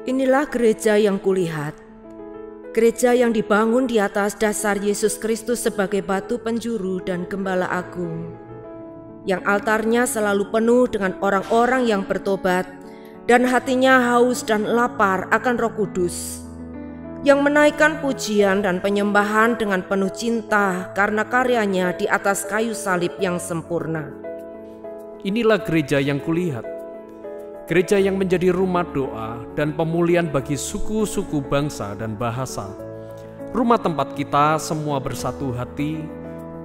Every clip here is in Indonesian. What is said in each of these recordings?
Inilah gereja yang kulihat, gereja yang dibangun di atas dasar Yesus Kristus sebagai batu penjuru dan gembala agung, yang altarnya selalu penuh dengan orang-orang yang bertobat dan hatinya haus dan lapar akan Roh Kudus, yang menaikkan pujian dan penyembahan dengan penuh cinta karena karyanya di atas kayu salib yang sempurna. Inilah gereja yang kulihat, gereja yang menjadi rumah doa dan pemulihan bagi suku-suku bangsa dan bahasa. Rumah tempat kita semua bersatu hati,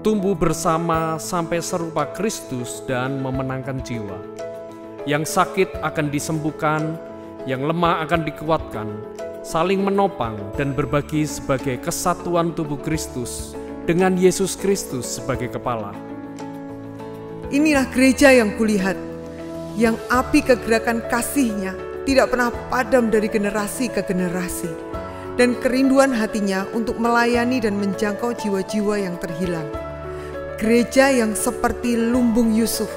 tumbuh bersama sampai serupa Kristus dan memenangkan jiwa. Yang sakit akan disembuhkan, yang lemah akan dikuatkan, saling menopang dan berbagi sebagai kesatuan tubuh Kristus dengan Yesus Kristus sebagai kepala. Inilah gereja yang kulihat, yang api kegerakan kasih-Nya tidak pernah padam dari generasi ke generasi, dan kerinduan hatinya untuk melayani dan menjangkau jiwa-jiwa yang terhilang. Gereja yang seperti lumbung Yusuf,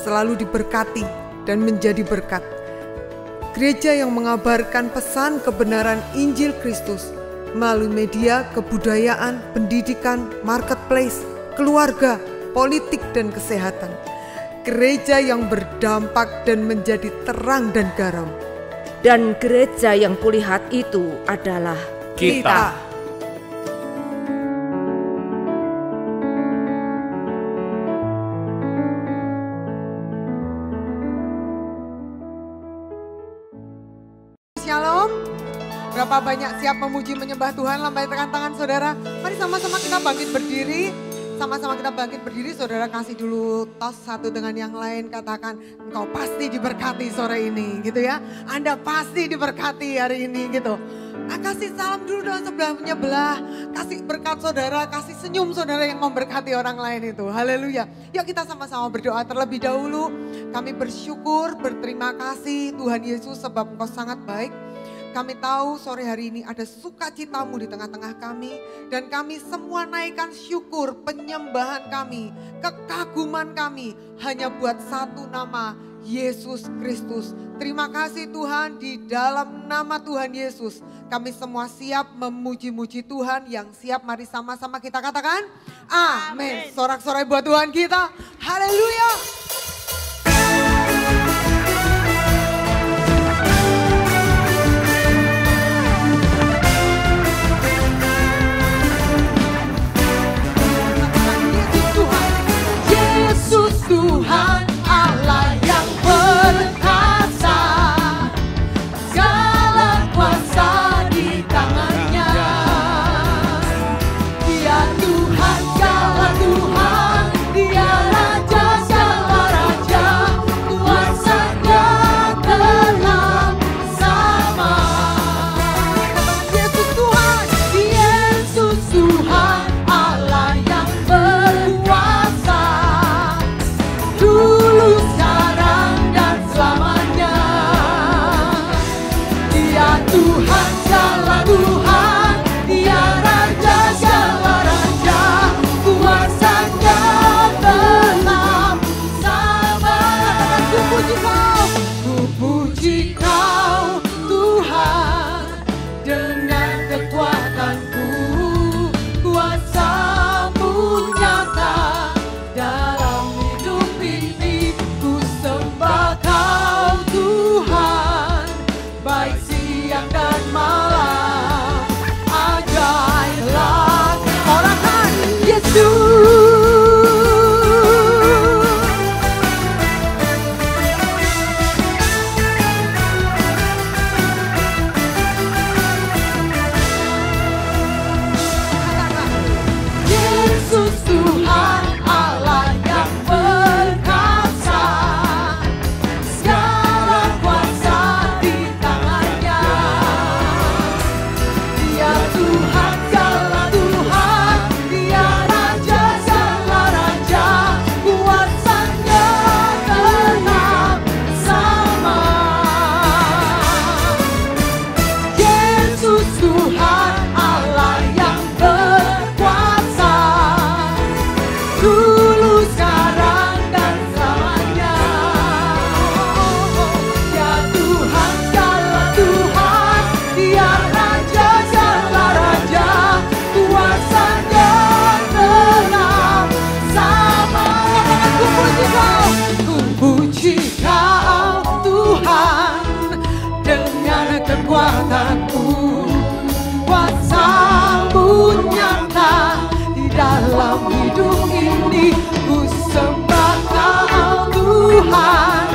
selalu diberkati dan menjadi berkat. Gereja yang mengabarkan pesan kebenaran Injil Kristus melalui media, kebudayaan, pendidikan, marketplace, keluarga, politik dan kesehatan. Gereja yang berdampak dan menjadi terang dan garam. Dan gereja yang kulihat itu adalah Kita. Shalom. Berapa banyak siap memuji menyembah Tuhan? Lambaikan tangan saudara. Mari sama-sama kita bangkit berdiri. Sama-sama kita bangkit berdiri, saudara kasih dulu tos satu dengan yang lain, katakan engkau pasti diberkati sore ini gitu ya. Anda pasti diberkati hari ini gitu. Kasih salam dulu dengan sebelahnya belah, kasih berkat saudara, kasih senyum saudara yang memberkati orang lain itu. Haleluya. Yuk kita sama-sama berdoa terlebih dahulu. Kami bersyukur, berterima kasih Tuhan Yesus sebab engkau sangat baik. Kami tahu sore hari ini ada sukacitamu di tengah-tengah kami. Dan kami semua naikkan syukur, penyembahan kami, kekaguman kami hanya buat satu nama, Yesus Kristus. Terima kasih Tuhan, di dalam nama Tuhan Yesus kami semua siap memuji-muji Tuhan. Yang siap mari sama-sama kita katakan amin. Sorak-sorai buat Tuhan kita. Haleluya. Tuhan Allah yang perkasa, segala kuasa di tangannya. Dia Tuhan, segala Tuhan, Dia Raja, segala Raja, kuasanya dalam sama. Yesus Tuhan, Yesus Tuhan Allah yang berkuasa, dulu, sekarang, dan selamanya. Dia Tuhan, segala Tuhan, Dia Raja, segala Raja, kuasanya dalam sama. Ku puji Kau, ku puji Kau Tuhan, dengan kekuatanku, kuasa-Mu nyata dalam hidup ini. Ku sembah Kau Tuhan, baik siang dan malam. kekuatanmu, kuasa-Mu nyata di dalam hidup ini. Ku sembah Kau Tuhan,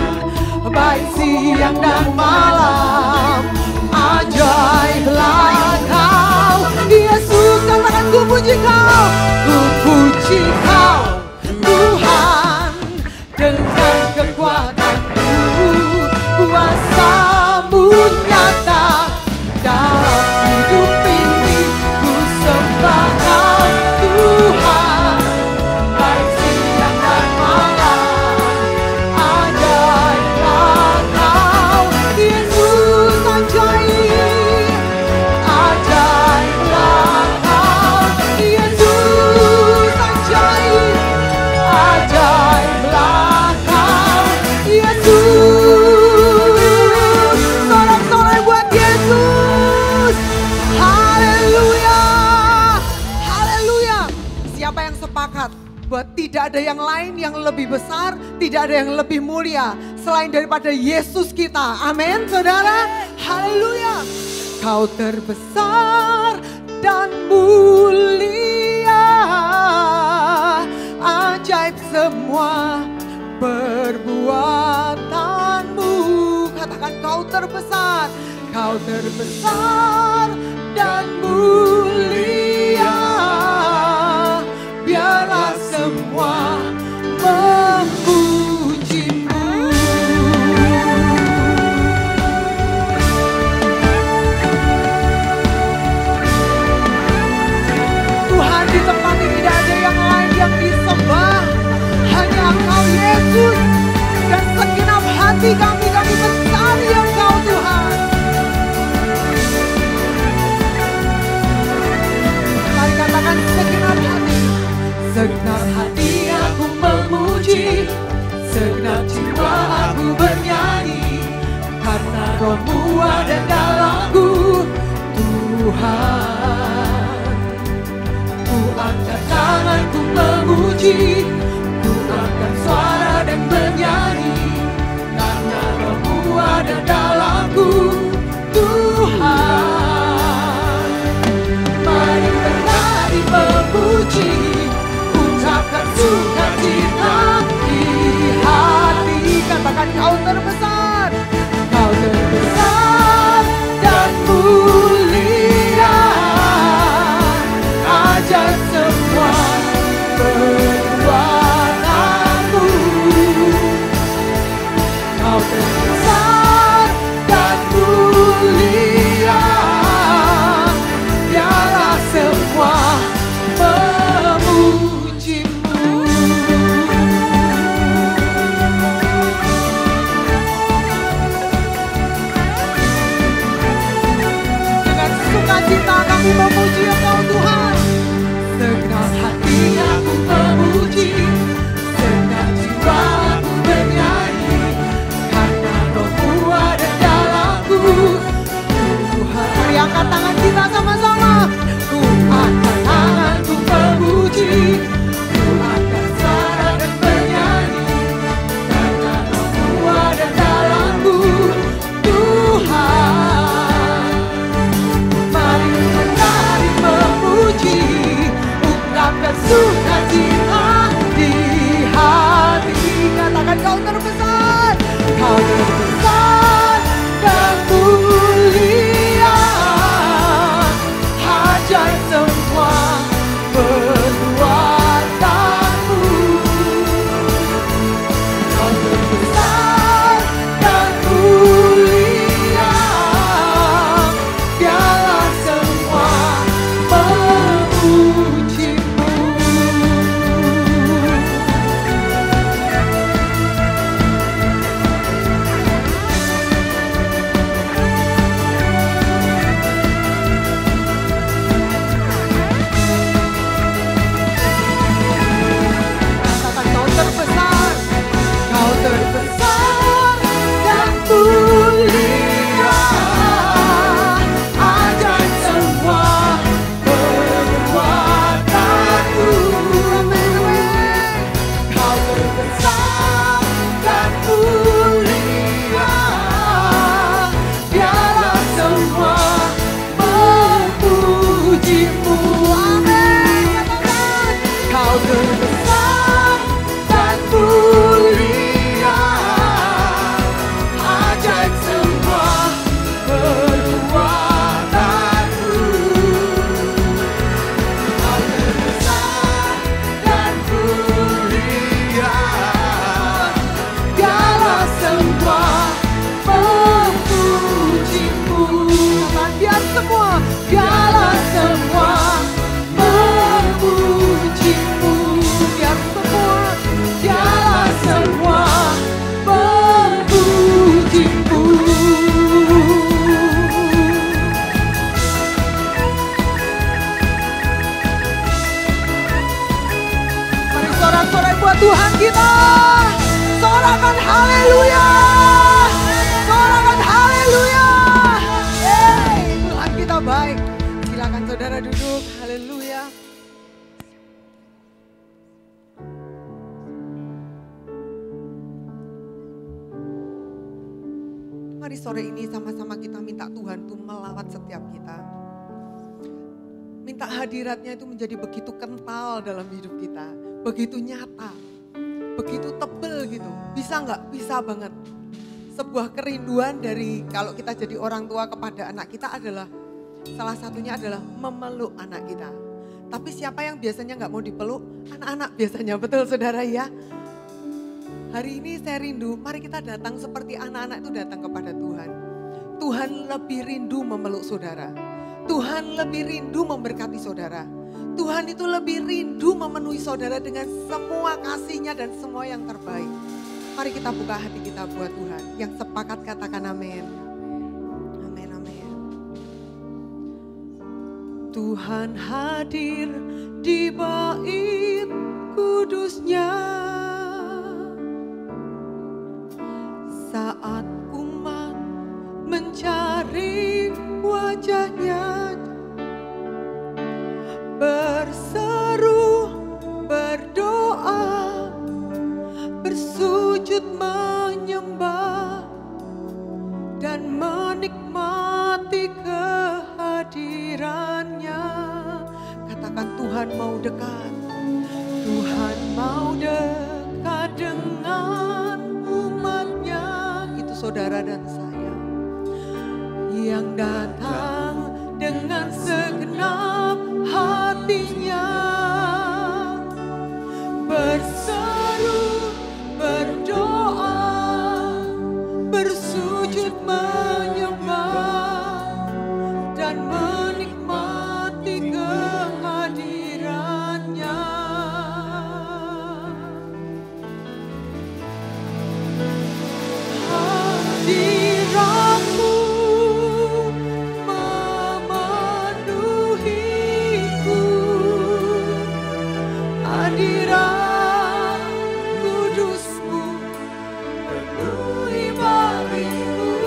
baik siang dan malam. Ajaiblah Kau Yesus, katakan ku puji Kau, ku puji Kau Tuhan, dengan kekuatanmu, kuasa-Mu nyata dalam hidup ini. Ku sembah Kau Tuhan, baik siang dan malam. Ajaiblah Kau Yesus, ajaib. Ajaiblah Kau Yesus, ajaib. Ajaiblah Kau Yesus. Sorak-sorai buat Yesus. Haleluya. Haleluya. Siapa yang sepakat bahwa tidak ada yang lain yang lebih besar, tidak ada yang lebih mulia selain daripada Yesus kita. Amin, saudara. Haleluya. Kau terbesar dan mulia, ajaib semua perbuatanmu. Katakan kau terbesar, kau terbesar dan mulia. Biarlah semua memuji-Mu. Tuhan, di tempat ini tidak ada yang lain yang disembah, hanya Engkau Yesus. Dan segenap hati kami mencari Engkau Tuhan. Mari katakan segenap hati. Segenap hati aku memuji, segenap jiwa aku bernyanyi, karena Roh-Mu ada dalamku, Tuhan. Ku angkat tanganku memuji, ku angkat suara dan bernyanyi, karena Roh-Mu ada dalamku, Tuhan. Mari bernyanyi memuji, ucapkan sukacita di hati. Katakan kau terbesar, kau terbesar dan mulia, ajaib semua perbuatanmu. Kau terbesar dan mulia, biarlah semua memuji-Mu. Dengan sukacita kami memuji Engkau Tuhan. Segenap hati aku memuji, segenap jiwa aku bernyanyi, karena Roh-Mu ada dalamku, Tuhan. Mari angkat tangan kita sama-sama. Ku angkat tanganku memuji, ku angkat suara dan bernyanyi, karena Roh-Mu ada dalamku, Tuhan. Mari menari memuji, ungkapkan sukacita di hati. Katakan kau terbesar, kau terbesar dan mulia, semua, biarlah semua memuji-Mu. Biar semua, biarlah semua memuji-Mu. Mari sorak-sorai buat Tuhan kita. Sorakan haleluya. Sorakan haleluya. Hey, Tuhan kita baik. Silakan saudara duduk. Haleluya. Mari sore ini sama-sama kita minta Tuhan tuh melawat setiap kita. Minta hadiratnya itu menjadi begitu kental dalam hidup kita. Begitu nyata. Begitu tebel gitu. Bisa nggak? Bisa banget. Sebuah kerinduan dari kalau kita jadi orang tua kepada anak kita adalah, salah satunya adalah memeluk anak kita. Tapi siapa yang biasanya nggak mau dipeluk? Anak-anak biasanya, betul saudara ya? Hari ini saya rindu, mari kita datang seperti anak-anak itu datang kepada Tuhan. Tuhan lebih rindu memeluk saudara. Tuhan lebih rindu memberkati saudara. Tuhan itu lebih rindu memenuhi saudara dengan semua kasih-Nya dan semua yang terbaik. Mari kita buka hati kita buat Tuhan. Yang sepakat katakan amin. Amin, amin. Tuhan hadir di bait kudus-Nya. Saat umat mencari wajah-Nya, berseru, berdoa, bersujud menyembah, dan menikmati kehadiran-Nya. Katakan Tuhan mau dekat, Tuhan mau dekat dengan umat-Nya. Itu saudara dan saya yang datang dengan segenap hatinya, berseru, berdoa, bersujud menyembah, dan menikmati kehadiran-Nya. Hadirat-Mu memenuhiku, hadirat kudus-Mu penuhi bagiku.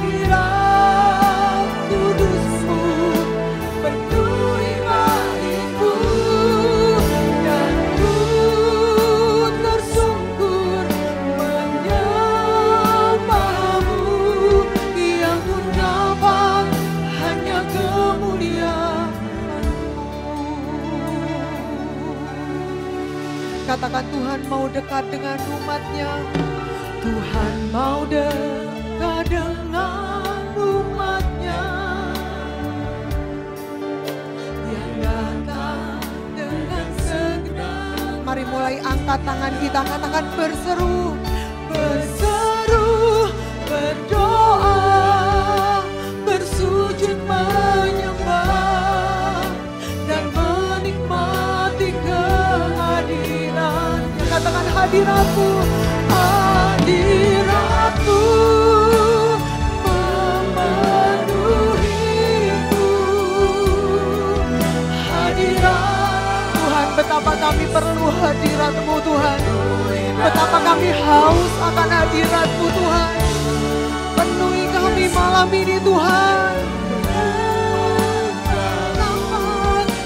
hadirat kudus-Mu penuhi baitku, dan ku tersungkur menyembah-Mu, yang ku nampak hanya kemuliaan-Mu. Katakan Tuhan mau dekat dengan umatnya. Tuhan mau dekat dengan umatnya yang datang dengan segenap. Mari mulai angkat tangan kita, katakan berseru. Berseru, berdoa, bersujud menyembah, dan menikmati kehadiran-Nya. Katakan hadirat-Mu. Hadirat-Mu memenuhiku. Hadirat Tuhan, betapa kami perlu hadirat-Mu Tuhan. Betapa kami haus akan hadirat-Mu Tuhan. Penuhi kami malam ini Tuhan.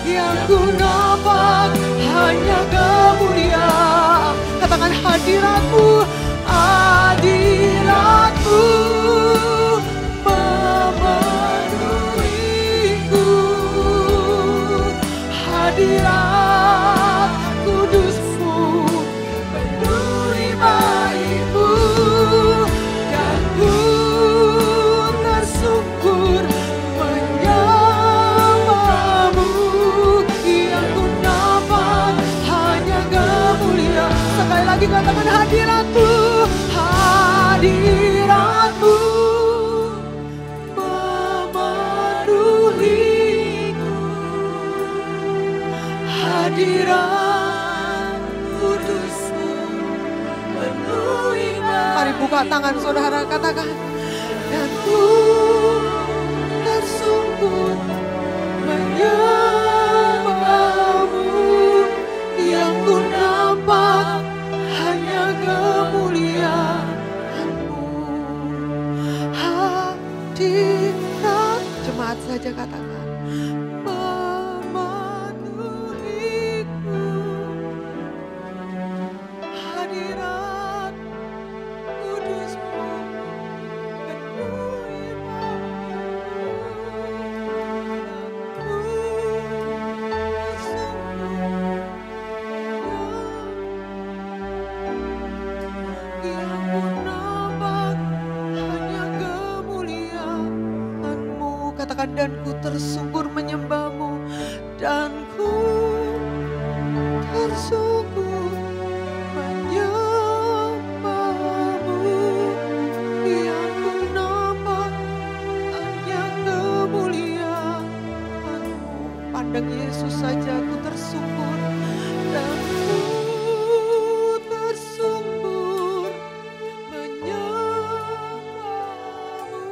yang ku nampak hanya kemuliaan. Katakan hadirat-Mu. Hadirat-Mu memenuhiku. Hadirat kudus-Mu penuhi baitku, dan ku tersungkur menyembah-Mu, yang ku nampak hanya kemuliaan. Sekali lagi katakan hadirat-Mu. Hadirat-Mu memenuhiku. Hadirat kudus-Mu penuhi Mari buka tangan saudara, katakan. dan ku tersungkur menyembah-Mu, yang ku nampak hanya kemuliaan-Mu. Hadirat, Jemaat saja katakan. memenuhiku. Hadirat kudus-Mu penuhi baitku, yang ku nampak hanya kemuliaan-Mu. Katakan, dan ku tersungkur menyembah-Mu. Dan ku tersungkur menyembah-Mu, yang ku nampak hanya kemuliaan-Mu. Pandang Yesus saja, ku tersungkur. Dan ku tersungkur menyembah-Mu,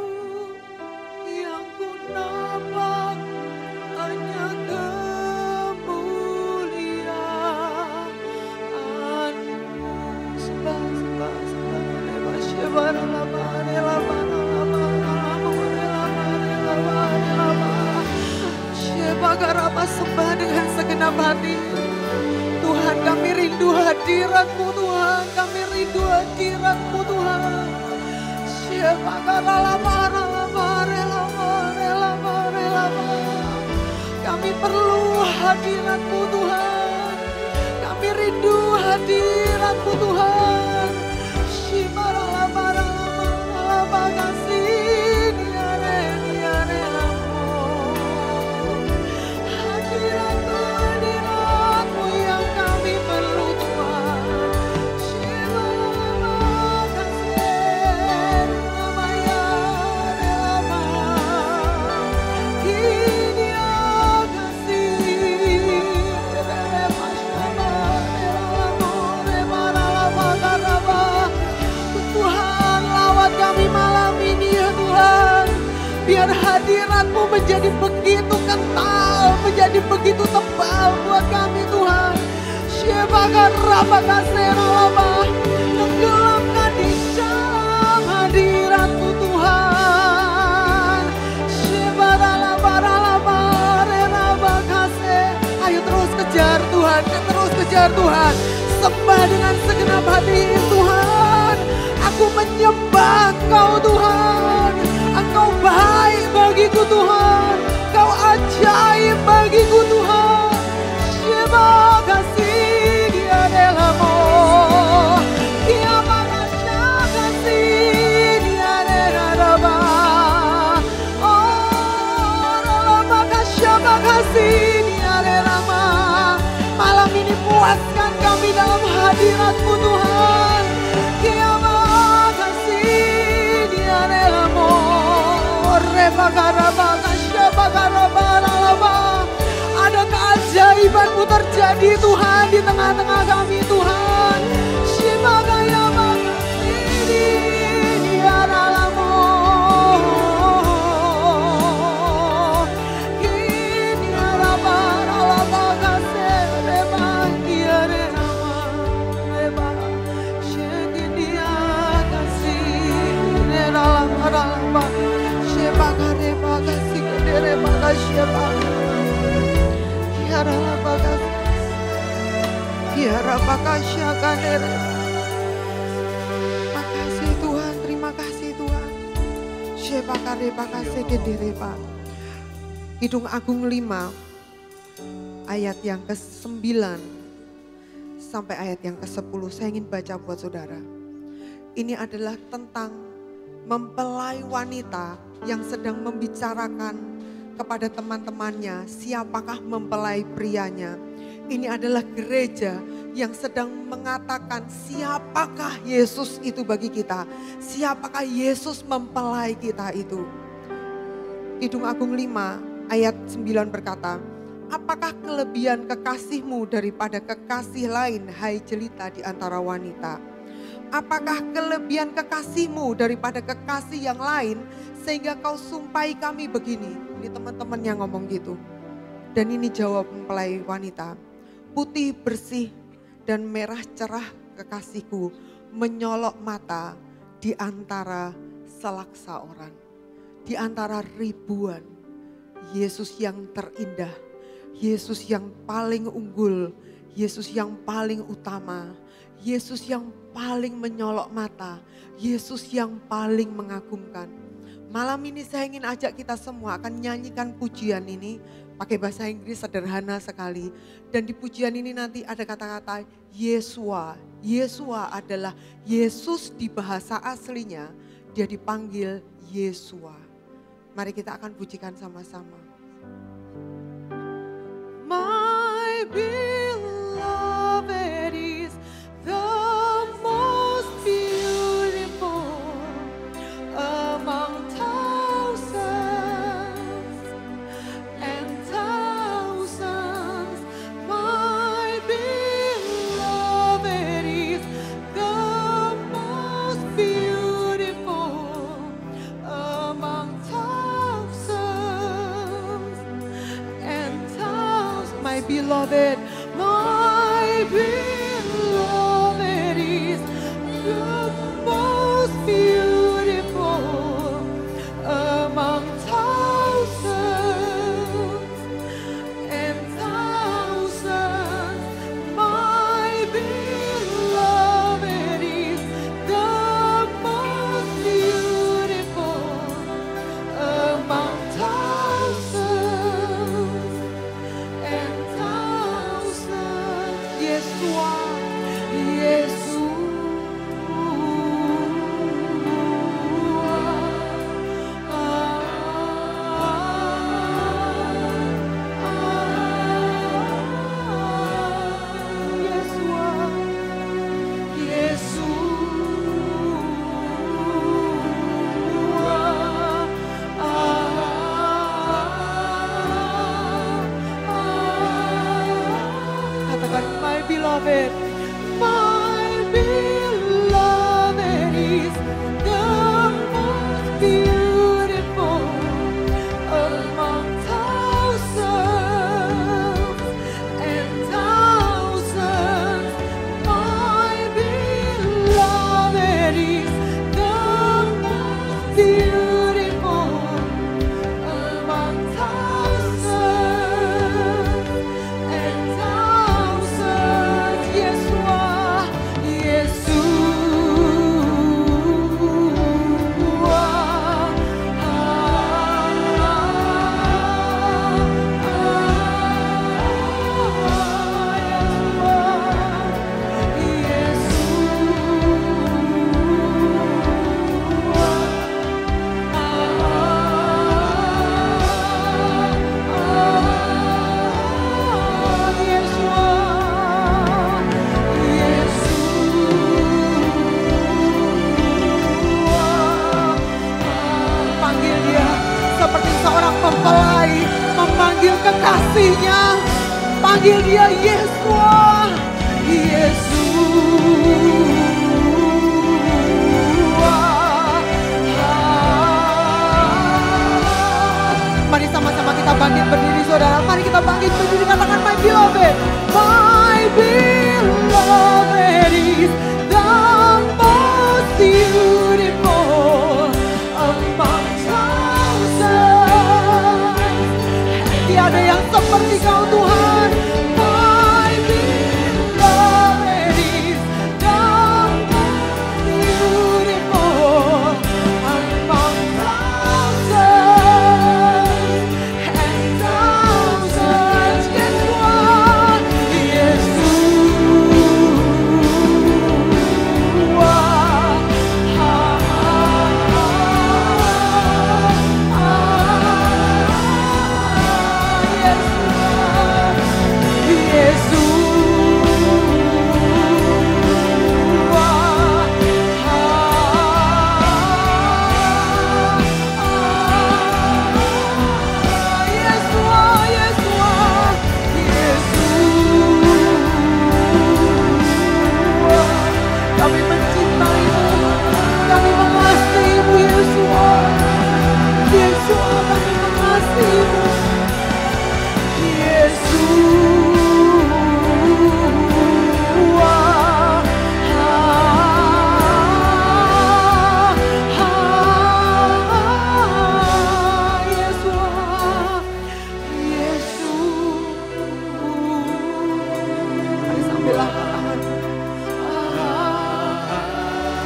yang ku nampak hanya kemuliaan-Mu. Sembah, sembah, sembah. Lema Sheba, lama, lama, lama, lama, lama. Sheba Garaba, sembah dengan segenap hati. Tuhan, kami rindu hadirat-Mu Tuhan. Kami rindu hadirat-Mu Tuhan. Sheba Garaba, lama, lama. Kami perlu hadirat-Mu Tuhan. Kami rindu hadirat-Mu Tuhan. Sheba lama, kasih hadirat-Mu yang kami perlu Tuhan. Sheba kasih lama ya lama. Ini kasih rema sheba lama. Tuhan, lawat kami malam ini ya Tuhan. Biar hadirat-Mu menjadi begitu kental, menjadi begitu tebal buat kami Tuhan. Sheba Garaba kasera lama, tenggelamkan di dalam hadirat-Mu Tuhan. declare Tuhan, sembah dengan segenap hati Tuhan. Aku menyembah Engkau Tuhan. Engkau baik bagiku Tuhan. Engkau ajaib bagiku Tuhan. Terima kasih dia relamo. Terima kasih dia relama. Oh, terima kasih dia relama. Malam ini puaskan kami dalam hadirat-Mu Tuhan. Terima kasih dia relamo. Ada keajaiban-Mu terjadi Tuhan di tengah-tengah kami Tuhan. Shimagaya makasih dia relamo. Kini araba raba kasih reba dia relama reba. Shegi dia kasih relama raba. Shebagare kasih kedere makasih Kiara bagas, Kiara bakasya kadere. Makasih Tuhan, terima kasih Tuhan. Shebakare bakasya kedere pak. Kidung Agung 5 ayat yang ke-9 sampai ayat yang ke-10 saya ingin baca buat saudara. Ini adalah tentang mempelai wanita yang sedang membicarakan kepada teman-temannya, siapakah mempelai prianya. Ini adalah gereja yang sedang mengatakan siapakah Yesus itu bagi kita. Siapakah Yesus mempelai kita itu. Kidung Agung 5 ayat 9 berkata, apakah kelebihan kekasihmu daripada kekasih lain, hai jelita di antara wanita? Apakah kelebihan kekasihmu daripada kekasih yang lain, sehingga kau sumpahi kami begini? Ini teman-teman yang ngomong gitu. Dan ini jawab mempelai wanita. Putih bersih dan merah cerah kekasihku, menyolok mata di antara selaksa orang. Di antara ribuan, Yesus yang terindah. Yesus yang paling unggul. Yesus yang paling utama. Yesus yang paling menyolok mata. Yesus yang paling mengagumkan. Malam ini saya ingin ajak kita semua akan nyanyikan pujian ini pakai bahasa Inggris sederhana sekali. Dan di pujian ini nanti ada kata-kata Yesua. Yesua adalah Yesus di bahasa aslinya, dia dipanggil Yesua. Mari kita akan pujikan sama-sama. My beloved is the most beautiful among thousands and thousands. My beloved is the most beautiful among thousands and thousands. My beloved, my beloved is the most beautiful among thousands and thousands. My beloved is the most beautiful among thousands and thousands. seperti seorang mempelai memanggil kekasihnya. Panggil dia Yesua, Mari sama-sama kita bangkit berdiri saudara. Mari kita bangkit berdiri, katakan my beloved. My beloved is the most beautiful among thousands. Tiada yang seperti kau Tuhan. My beloved is the most beautiful among thousands and thousands. Guess what? Kami mencintaimu, kami mengasihimu Yesua. Yesua, kami mengasihimu. Mari sambillah katakan,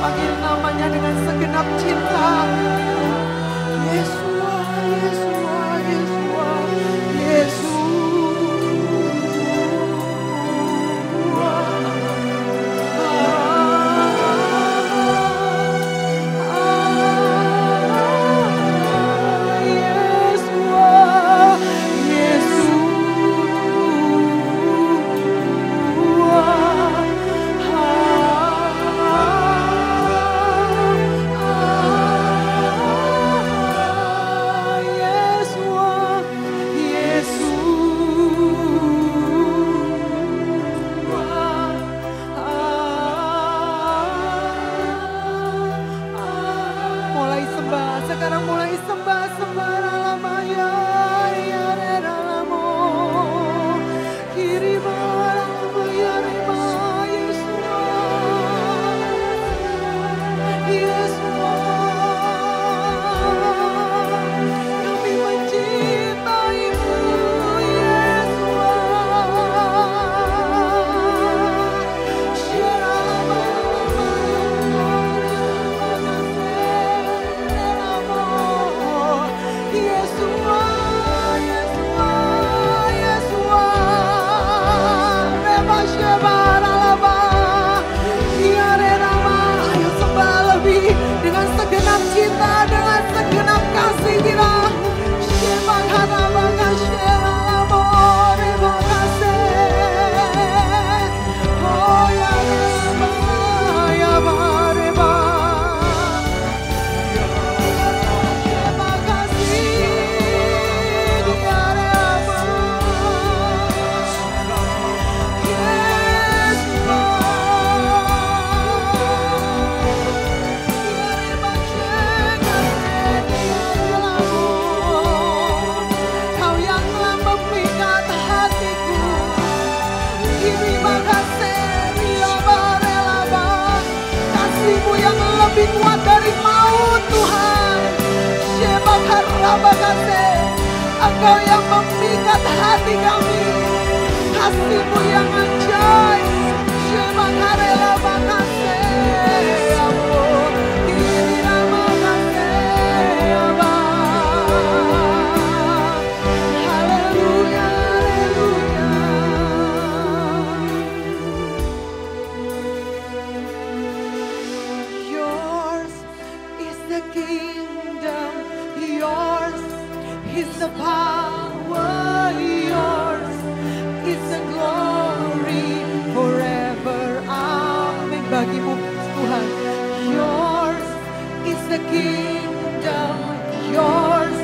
panggil namanya dengan segenap cinta. Yesua, Yesua, Yesua, mulai sembah, sekarang mulai sembah, sembah Ralamaya, ya Reralamo, Kiri Baramaya Rema, Yesua, Yesua, kami mencintaimu, Yesua, dengan segenap cinta, dengan segenap kasih kita. Terima kasih. Oh ya Reba, ya Reba. Terima kasih, ya Reba. Kau yang telah memikat hatiku. Terima kasih, ya Barelaba. Kasih-Mu yang lebih kuat dari maut Tuhan. Terima kasih. Engkau yang memikat hati kami. Kasih-Mu yang ajaib. Terima kasih. Yours is the kingdom, yours is the power, yours is the glory forever. Amin. Bagimu Tuhan. Yours is the kingdom, yours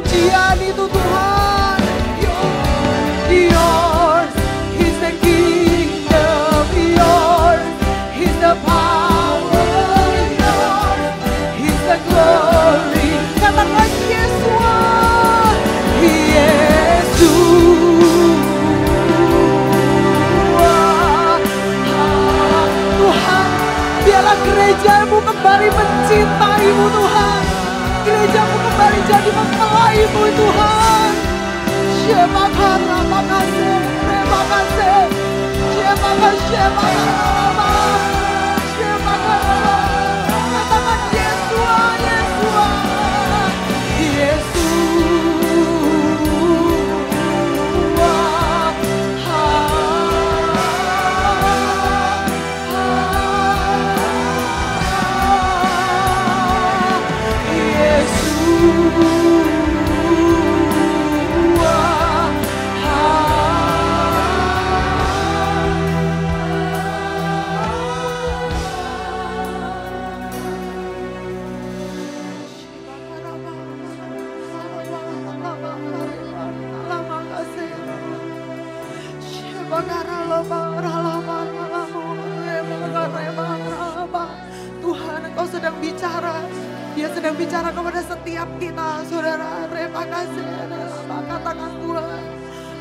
pujian itu Tuhan. Yours is the kingdom, yours is the power, yours is the glory. Katakan Yesus, Yesus. Tuhan, biarlah gerejamu kembali mencintaimu Tuhan. Gerejamu kembali jadi mempelaimu Tuhan. Terima kasih, terima kasih. Terima kasih, katakan Yesus, Yesus, Tuhan, Engkau sedang bicara. Dia sedang bicara kepada setiap kita, saudara. Terima kasih. Katakan Tuhan,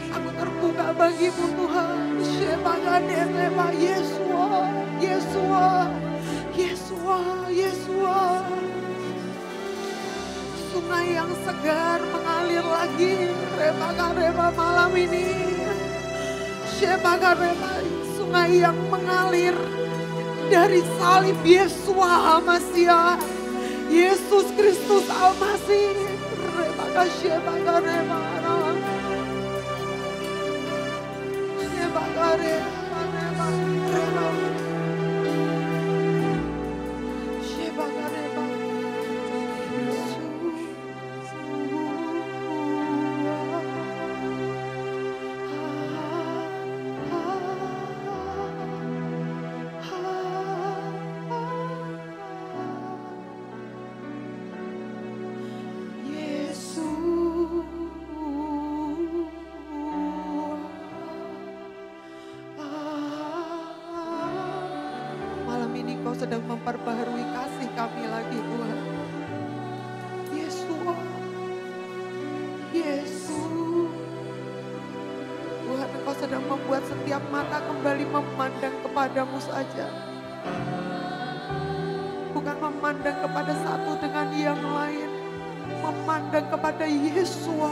aku terbuka bagimu Tuhan. Yesua. Sungai yang segar mengalir lagi. Rema malam ini. Sungai yang mengalir dari salib Yesua Al-Masih, Yesus Kristus Al-Masih. Rema kasih, rema. Sedang memperbaharui kasih kami lagi Tuhan. Yesus. Tuhan, Engkau sedang membuat setiap mata kembali memandang kepadamu saja. Bukan memandang kepada satu dengan yang lain. Memandang kepada Yesua.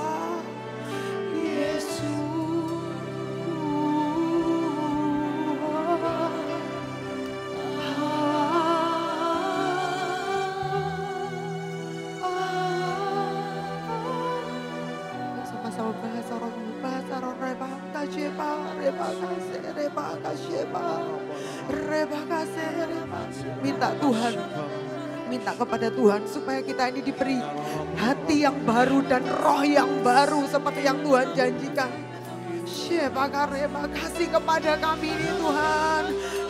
Minta kepada Tuhan supaya kita ini diberi hati yang baru dan roh yang baru seperti yang Tuhan janjikan. Kasih kepada kami ini Tuhan,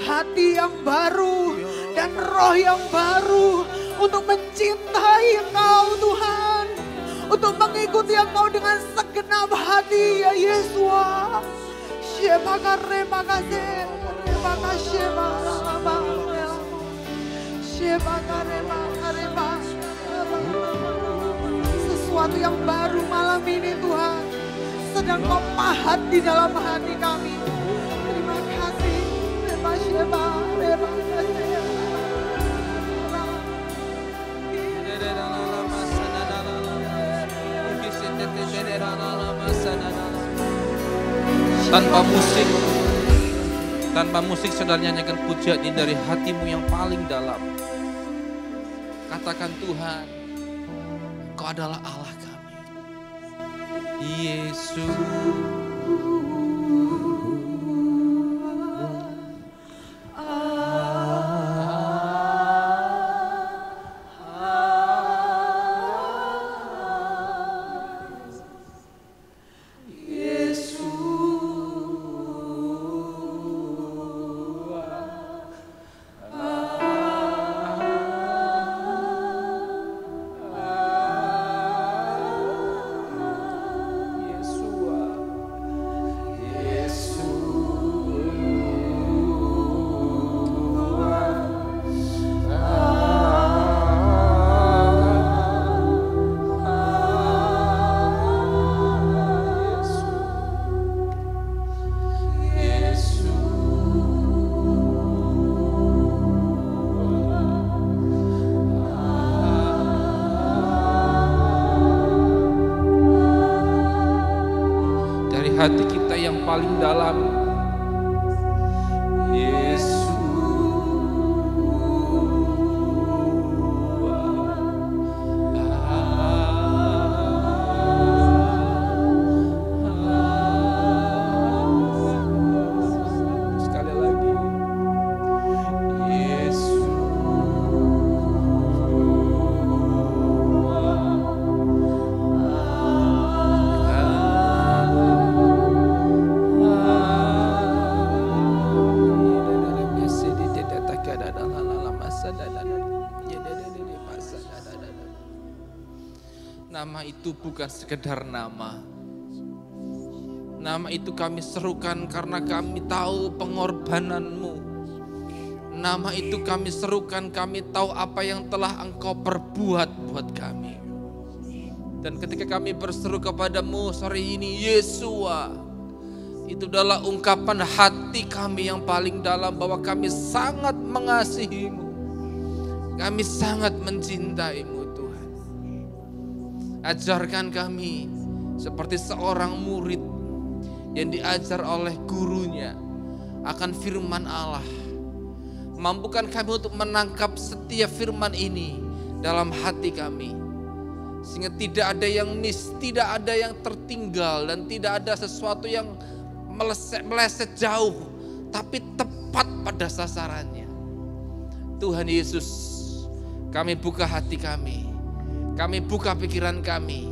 hati yang baru dan roh yang baru untuk mencintai Engkau Tuhan, untuk mengikuti Engkau dengan segenap hati ya Yesus. Sesuatu yang baru malam ini Tuhan sedang Kau pahat di dalam hati kami. Terima kasih. Tanpa musik saudara nyanyikan pujian ini dari hatimu yang paling dalam. Katakan Tuhan, Engkau adalah Allah kami. Yesus. hati kita yang paling dalam. Yesus. Sekali lagi. Yesus. Nama itu bukan sekedar nama. Nama itu kami serukan karena kami tahu pengorbananmu. Nama itu kami serukan, kami tahu apa yang telah Engkau perbuat buat kami. Dan ketika kami berseru kepadamu sore ini, Yesua, itu adalah ungkapan hati kami yang paling dalam bahwa kami sangat mengasihimu. Kami sangat mencintaimu Tuhan. Ajarkan kami seperti seorang murid yang diajar oleh gurunya akan firman Allah. Mampukan kami untuk menangkap setiap firman ini dalam hati kami. Sehingga tidak ada yang miss, tidak ada yang tertinggal, dan tidak ada sesuatu yang meleset jauh, tapi tepat pada sasarannya. Tuhan Yesus, kami buka hati kami buka pikiran kami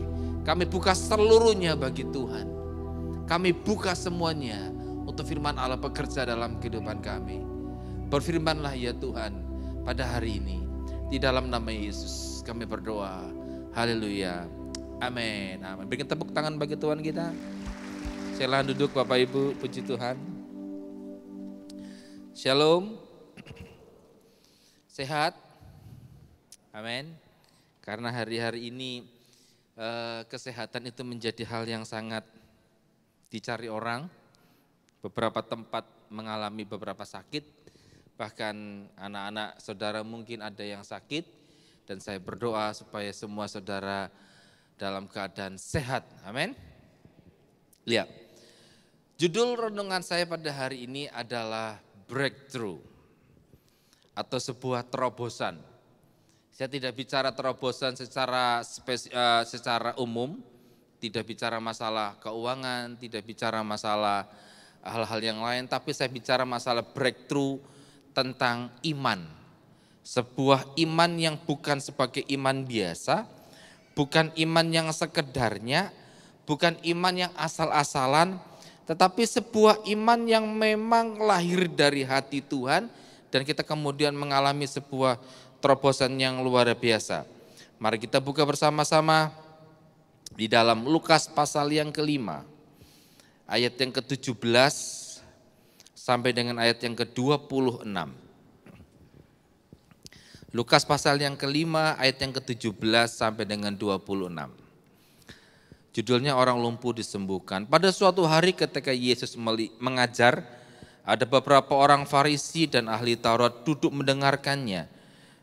buka seluruhnya bagi Tuhan. Kami buka semuanya untuk firman Allah bekerja dalam kehidupan kami. Berfirmanlah ya Tuhan pada hari ini. Di dalam nama Yesus kami berdoa. Haleluya. Amin. Amin. Berikan tepuk tangan bagi Tuhan kita. Silakan duduk Bapak Ibu, puji Tuhan. Shalom. Sehat. Amin. Karena hari-hari ini kesehatan itu menjadi hal yang sangat dicari orang. Beberapa tempat mengalami beberapa sakit. Bahkan anak-anak saudara mungkin ada yang sakit. Dan saya berdoa supaya semua saudara dalam keadaan sehat. Amin. Lihat. Judul renungan saya pada hari ini adalah breakthrough. Atau sebuah terobosan. Saya tidak bicara terobosan secara umum, tidak bicara masalah keuangan, tidak bicara masalah hal-hal yang lain, tapi saya bicara masalah breakthrough tentang iman. Sebuah iman yang bukan sebagai iman biasa, bukan iman yang sekedarnya, bukan iman yang asal-asalan, tetapi sebuah iman yang memang lahir dari hati Tuhan, dan kita kemudian mengalami sebuah terobosan yang luar biasa. Mari kita buka bersama-sama di dalam Lukas pasal yang ke-5, ayat yang ke-17 sampai dengan ayat yang ke-26. Lukas pasal yang ke-5 ayat yang ke-17 sampai dengan 26. Judulnya orang lumpuh disembuhkan. Pada suatu hari ketika Yesus mengajar, ada beberapa orang Farisi dan ahli Taurat duduk mendengarkannya.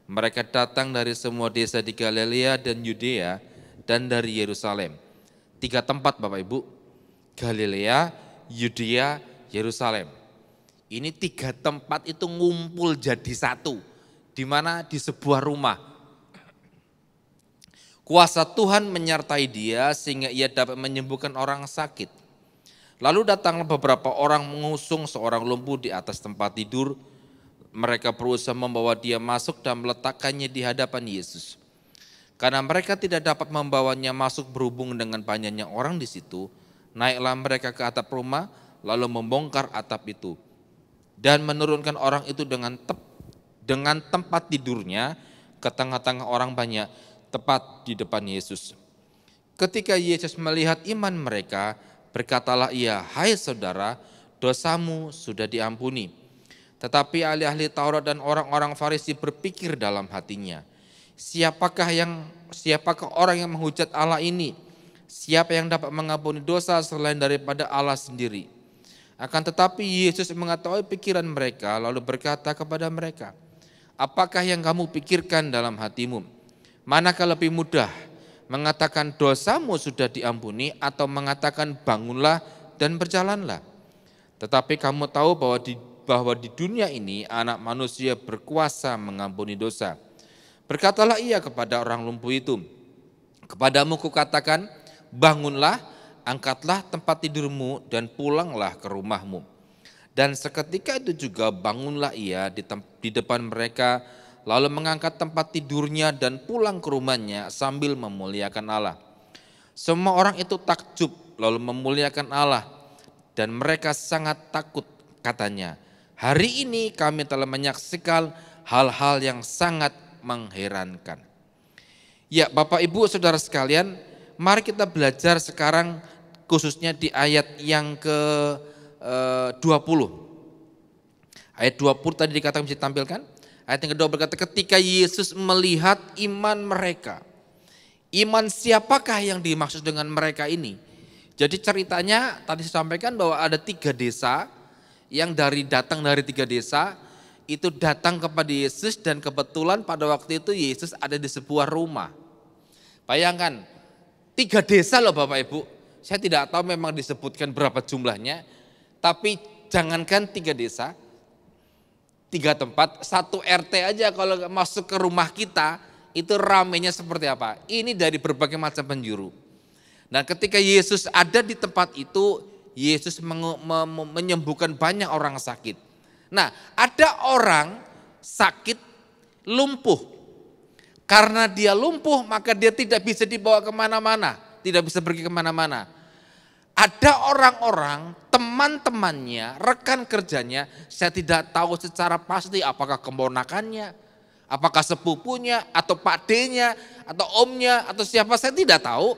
Mereka datang dari semua desa di Galilea dan Yudea dan dari Yerusalem. 3 tempat Bapak Ibu, Galilea, Yudea, Yerusalem. Ini 3 tempat itu ngumpul jadi satu. Di mana? Di sebuah rumah. Kuasa Tuhan menyertai dia sehingga ia dapat menyembuhkan orang sakit. Lalu datanglah beberapa orang mengusung seorang lumpuh di atas tempat tidur. Mereka berusaha membawa dia masuk dan meletakkannya di hadapan Yesus. Karena mereka tidak dapat membawanya masuk berhubung dengan banyaknya orang di situ, naiklah mereka ke atap rumah lalu membongkar atap itu dan menurunkan orang itu dengan tempat tidurnya ke tengah-tengah orang banyak, tepat di depan Yesus. Ketika Yesus melihat iman mereka, berkatalah ia, "Hai saudara, dosamu sudah diampuni." Tetapi ahli-ahli Taurat dan orang-orang Farisi berpikir dalam hatinya, siapakah orang yang menghujat Allah ini? Siapa yang dapat mengampuni dosa selain daripada Allah sendiri? Akan tetapi Yesus mengetahui pikiran mereka lalu berkata kepada mereka, apakah yang kamu pikirkan dalam hatimu? Manakah lebih mudah, mengatakan dosamu sudah diampuni atau mengatakan bangunlah, dan berjalanlah. Tetapi kamu tahu bahwa di dunia ini anak manusia berkuasa mengampuni dosa. Berkatalah ia kepada orang lumpuh itu, kepadamu kukatakan, bangunlah, angkatlah tempat tidurmu dan pulanglah ke rumahmu. Dan seketika itu juga bangunlah ia di depan mereka, lalu mengangkat tempat tidurnya dan pulang ke rumahnya sambil memuliakan Allah. Semua orang itu takjub lalu memuliakan Allah, dan mereka sangat takut, katanya, hari ini kami telah menyaksikan hal-hal yang sangat mengherankan. Ya, Bapak Ibu Saudara sekalian, mari kita belajar sekarang khususnya di ayat yang ke-20. Ayat 20 tadi dikatakan bisa ditampilkan. Ayat yang kedua berkata, ketika Yesus melihat iman mereka. Iman siapakah yang dimaksud dengan mereka ini? Jadi ceritanya tadi saya sampaikan bahwa ada 3 desa yang datang dari 3 desa itu datang kepada Yesus, dan kebetulan pada waktu itu Yesus ada di sebuah rumah. Bayangkan 3 desa loh Bapak Ibu. Saya tidak tahu memang disebutkan berapa jumlahnya, tapi jangankan 3 desa, 3 tempat, 1 RT aja kalau masuk ke rumah kita itu ramenya seperti apa. Ini dari berbagai macam penjuru. Dan ketika Yesus ada di tempat itu, Yesus menyembuhkan banyak orang sakit. Nah, ada orang sakit lumpuh. Karena dia lumpuh maka dia tidak bisa dibawa kemana-mana, tidak bisa pergi kemana-mana. Ada orang-orang, teman-temannya, rekan kerjanya, saya tidak tahu secara pasti apakah keponakannya, apakah sepupunya, atau pakdenya, atau omnya, atau siapa, saya tidak tahu.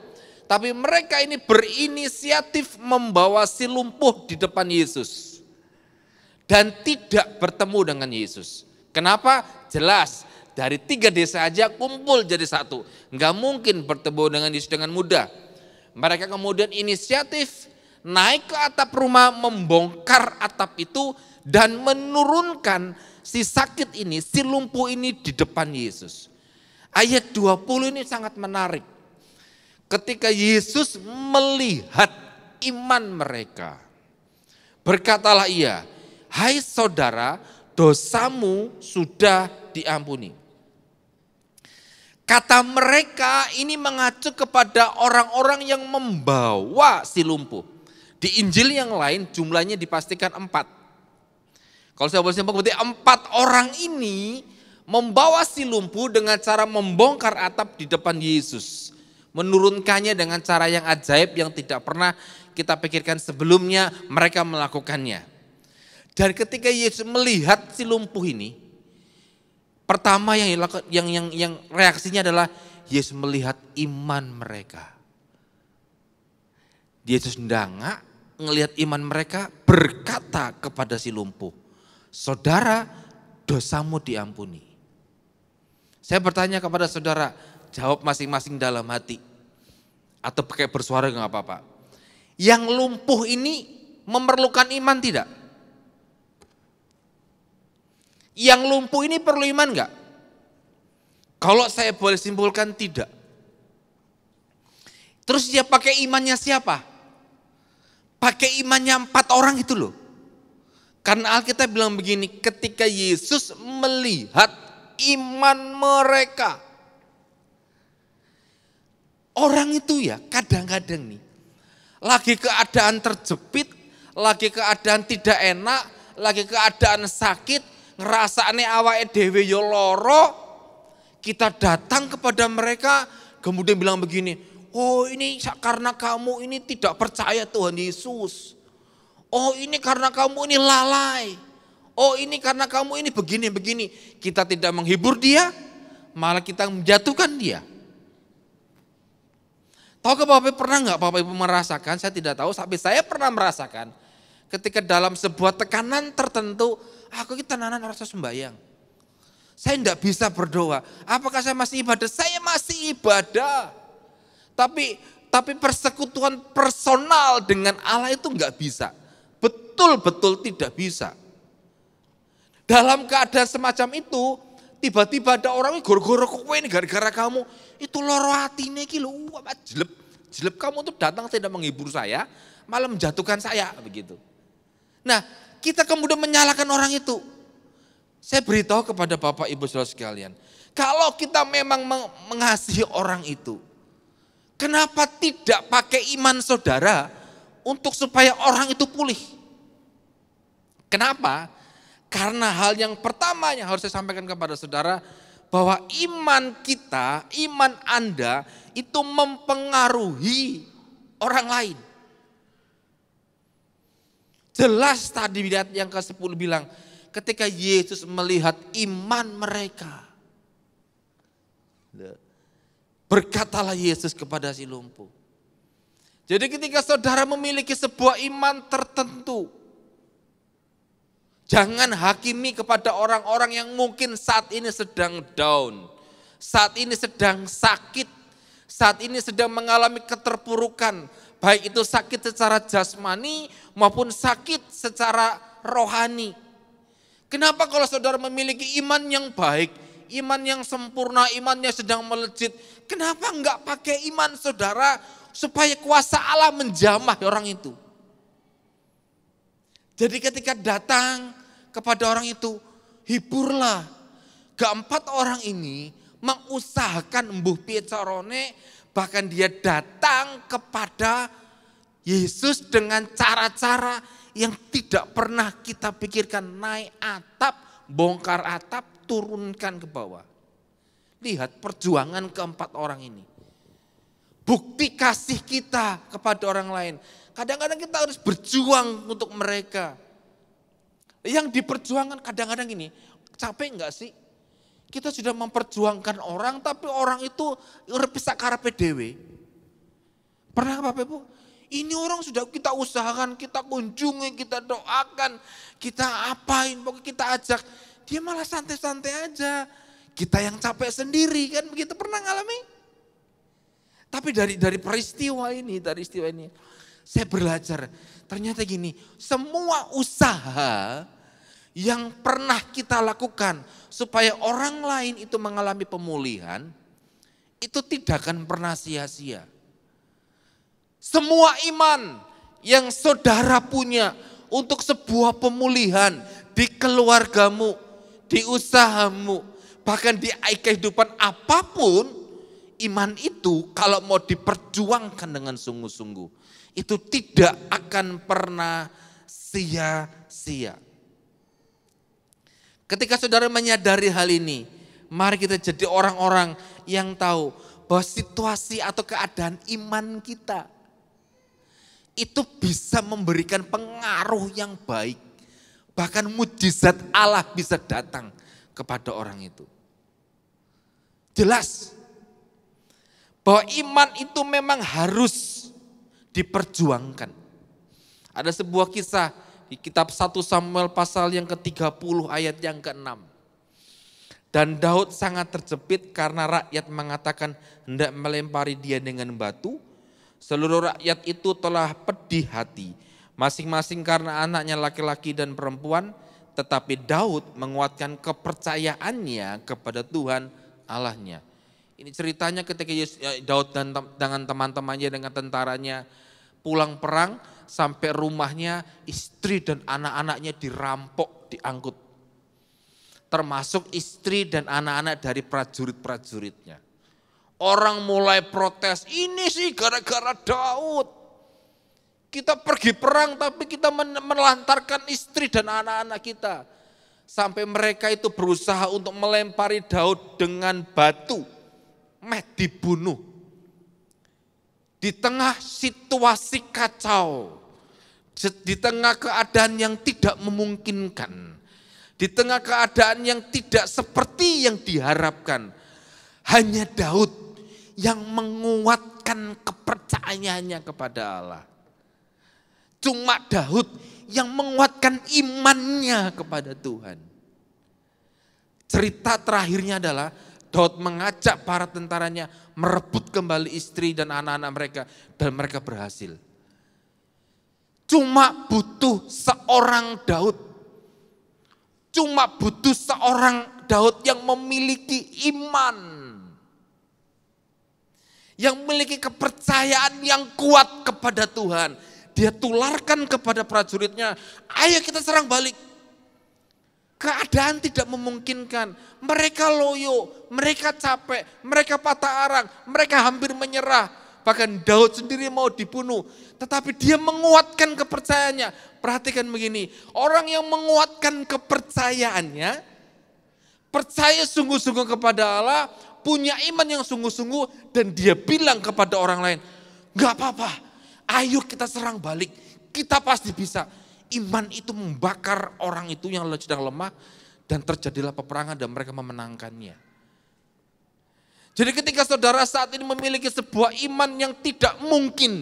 Tapi mereka ini berinisiatif membawa si lumpuh di depan Yesus. Dan tidak bertemu dengan Yesus. Kenapa? Jelas, dari 3 desa aja kumpul jadi 1. Enggak mungkin bertemu dengan Yesus dengan mudah. Mereka kemudian inisiatif naik ke atap rumah, membongkar atap itu dan menurunkan si sakit ini, si lumpuh ini di depan Yesus. Ayat 20 ini sangat menarik. Ketika Yesus melihat iman mereka, berkatalah ia, hai saudara, dosamu sudah diampuni. Kata mereka ini mengacu kepada orang-orang yang membawa si lumpuh. Di Injil yang lain jumlahnya dipastikan 4. Kalau saya boleh simpulkan berarti 4 orang ini membawa si lumpuh dengan cara membongkar atap di depan Yesus. Menurunkannya dengan cara yang ajaib yang tidak pernah kita pikirkan sebelumnya mereka melakukannya. Dan ketika Yesus melihat si lumpuh ini, pertama yang reaksinya adalah Yesus melihat iman mereka. Yesus ndangak ngelihat iman mereka, berkata kepada si lumpuh, saudara, dosamu diampuni. Saya bertanya kepada saudara, jawab masing-masing dalam hati. Atau pakai bersuara enggak apa-apa. Yang lumpuh ini memerlukan iman tidak? Yang lumpuh ini perlu iman enggak? Kalau saya boleh simpulkan tidak. Terus dia pakai imannya siapa? Pakai imannya 4 orang itu loh. Karena Alkitab bilang begini, ketika Yesus melihat iman mereka. Orang itu ya kadang-kadang nih, lagi keadaan terjepit, lagi keadaan tidak enak, lagi keadaan sakit, ngerasane awake dhewe yo loro, kita datang kepada mereka kemudian bilang begini, oh ini karena kamu ini tidak percaya Tuhan Yesus, oh ini karena kamu ini lalai, oh ini karena kamu ini begini-begini. Kita tidak menghibur dia, malah kita menjatuhkan dia. Tahu ke Bapak Ibu pernah enggak Bapak Ibu merasakan, saya tidak tahu, tapi saya pernah merasakan ketika dalam sebuah tekanan tertentu, aku kita tenanan rasa sembahyang. Saya tidak bisa berdoa. Apakah saya masih ibadah? Saya masih ibadah. Tapi persekutuan personal dengan Allah itu enggak bisa. Betul-betul tidak bisa. Dalam keadaan semacam itu, tiba-tiba ada orang ini goro-goro kowe ini gara-gara kamu. Itu loro hatine iki lho, jelep. Jelek kamu tuh datang tidak menghibur saya, malah menjatuhkan saya begitu. Nah, kita kemudian menyalahkan orang itu. Saya beritahu kepada Bapak Ibu Saudara sekalian, kalau kita memang mengasihi orang itu, kenapa tidak pakai iman saudara untuk supaya orang itu pulih? Kenapa? Karena hal yang pertama yang harus saya sampaikan kepada saudara, bahwa iman kita, iman Anda itu mempengaruhi orang lain. Jelas tadi lihat yang ke-10 bilang, ketika Yesus melihat iman mereka, berkatalah Yesus kepada si lumpuh. Jadi ketika saudara memiliki sebuah iman tertentu, jangan hakimi kepada orang-orang yang mungkin saat ini sedang down, saat ini sedang sakit, saat ini sedang mengalami keterpurukan, baik itu sakit secara jasmani maupun sakit secara rohani. Kenapa kalau saudara memiliki iman yang baik, iman yang sempurna, imannya sedang melejit, kenapa enggak pakai iman saudara supaya kuasa Allah menjamah orang itu? Jadi ketika datang kepada orang itu, hiburlah. Keempat orang ini mengusahakan embuh piye carane, bahkan dia datang kepada Yesus dengan cara-cara yang tidak pernah kita pikirkan. Naik atap, bongkar atap, turunkan ke bawah. Lihat perjuangan keempat orang ini. Bukti kasih kita kepada orang lain. Kadang-kadang kita harus berjuang untuk mereka. Yang diperjuangkan kadang-kadang ini, capek enggak sih? Kita sudah memperjuangkan orang, tapi orang itu urip sak karepe dhewe. Pernah Bapak Ibu? Ini orang sudah kita usahakan, kita kunjungi, kita doakan, kita apain, pokoknya kita ajak. Dia malah santai-santai aja. Kita yang capek sendiri kan begitu, pernah ngalami? Tapi dari peristiwa ini, saya belajar, ternyata gini, semua usaha yang pernah kita lakukan supaya orang lain itu mengalami pemulihan, itu tidak akan pernah sia-sia. Semua iman yang saudara punya untuk sebuah pemulihan di keluargamu, di usahamu, bahkan di kehidupan apapun, iman itu kalau mau diperjuangkan dengan sungguh-sungguh, itu tidak akan pernah sia-sia. Ketika saudara menyadari hal ini, mari kita jadi orang-orang yang tahu bahwa situasi atau keadaan iman kita itu bisa memberikan pengaruh yang baik. Bahkan mujizat Allah bisa datang kepada orang itu. Jelas bahwa iman itu memang harus diperjuangkan. Ada sebuah kisah di kitab 1 Samuel pasal yang ke-30 ayat yang ke-6. Dan Daud sangat terjepit karena rakyat mengatakan hendak melempari dia dengan batu. Seluruh rakyat itu telah pedih hati, masing-masing karena anaknya laki-laki dan perempuan. Tetapi Daud menguatkan kepercayaannya kepada Tuhan Allahnya. Ini ceritanya ketika Daud dengan teman-temannya, dengan tentaranya pulang perang, sampai rumahnya istri dan anak-anaknya dirampok, diangkut. Termasuk istri dan anak-anak dari prajurit-prajuritnya. Orang mulai protes, ini sih gara-gara Daud. Kita pergi perang tapi kita menelantarkan istri dan anak-anak kita. Sampai mereka itu berusaha untuk melempari Daud dengan batu. Dibunuh. Di tengah situasi kacau. Di tengah keadaan yang tidak memungkinkan. Di tengah keadaan yang tidak seperti yang diharapkan. Hanya Daud yang menguatkan kepercayaannya kepada Allah. Cuma Daud yang menguatkan imannya kepada Tuhan. Cerita terakhirnya adalah Daud mengajak para tentaranya merebut kembali istri dan anak-anak mereka, dan mereka berhasil. Cuma butuh seorang Daud. Cuma butuh seorang Daud yang memiliki iman. yang memiliki kepercayaan yang kuat kepada Tuhan. Dia tularkan kepada prajuritnya, ayo kita serang balik. Keadaan tidak memungkinkan, mereka loyo, mereka capek, mereka patah arang, mereka hampir menyerah. Bahkan Daud sendiri mau dibunuh, tetapi dia menguatkan kepercayaannya. Perhatikan begini, orang yang menguatkan kepercayaannya, percaya sungguh-sungguh kepada Allah, punya iman yang sungguh-sungguh, dan dia bilang kepada orang lain, gak apa-apa, ayo kita serang balik, kita pasti bisa. Iman itu membakar orang itu yang sedang lemah, dan terjadilah peperangan dan mereka memenangkannya. Jadi ketika saudara saat ini memiliki sebuah iman yang tidak mungkin,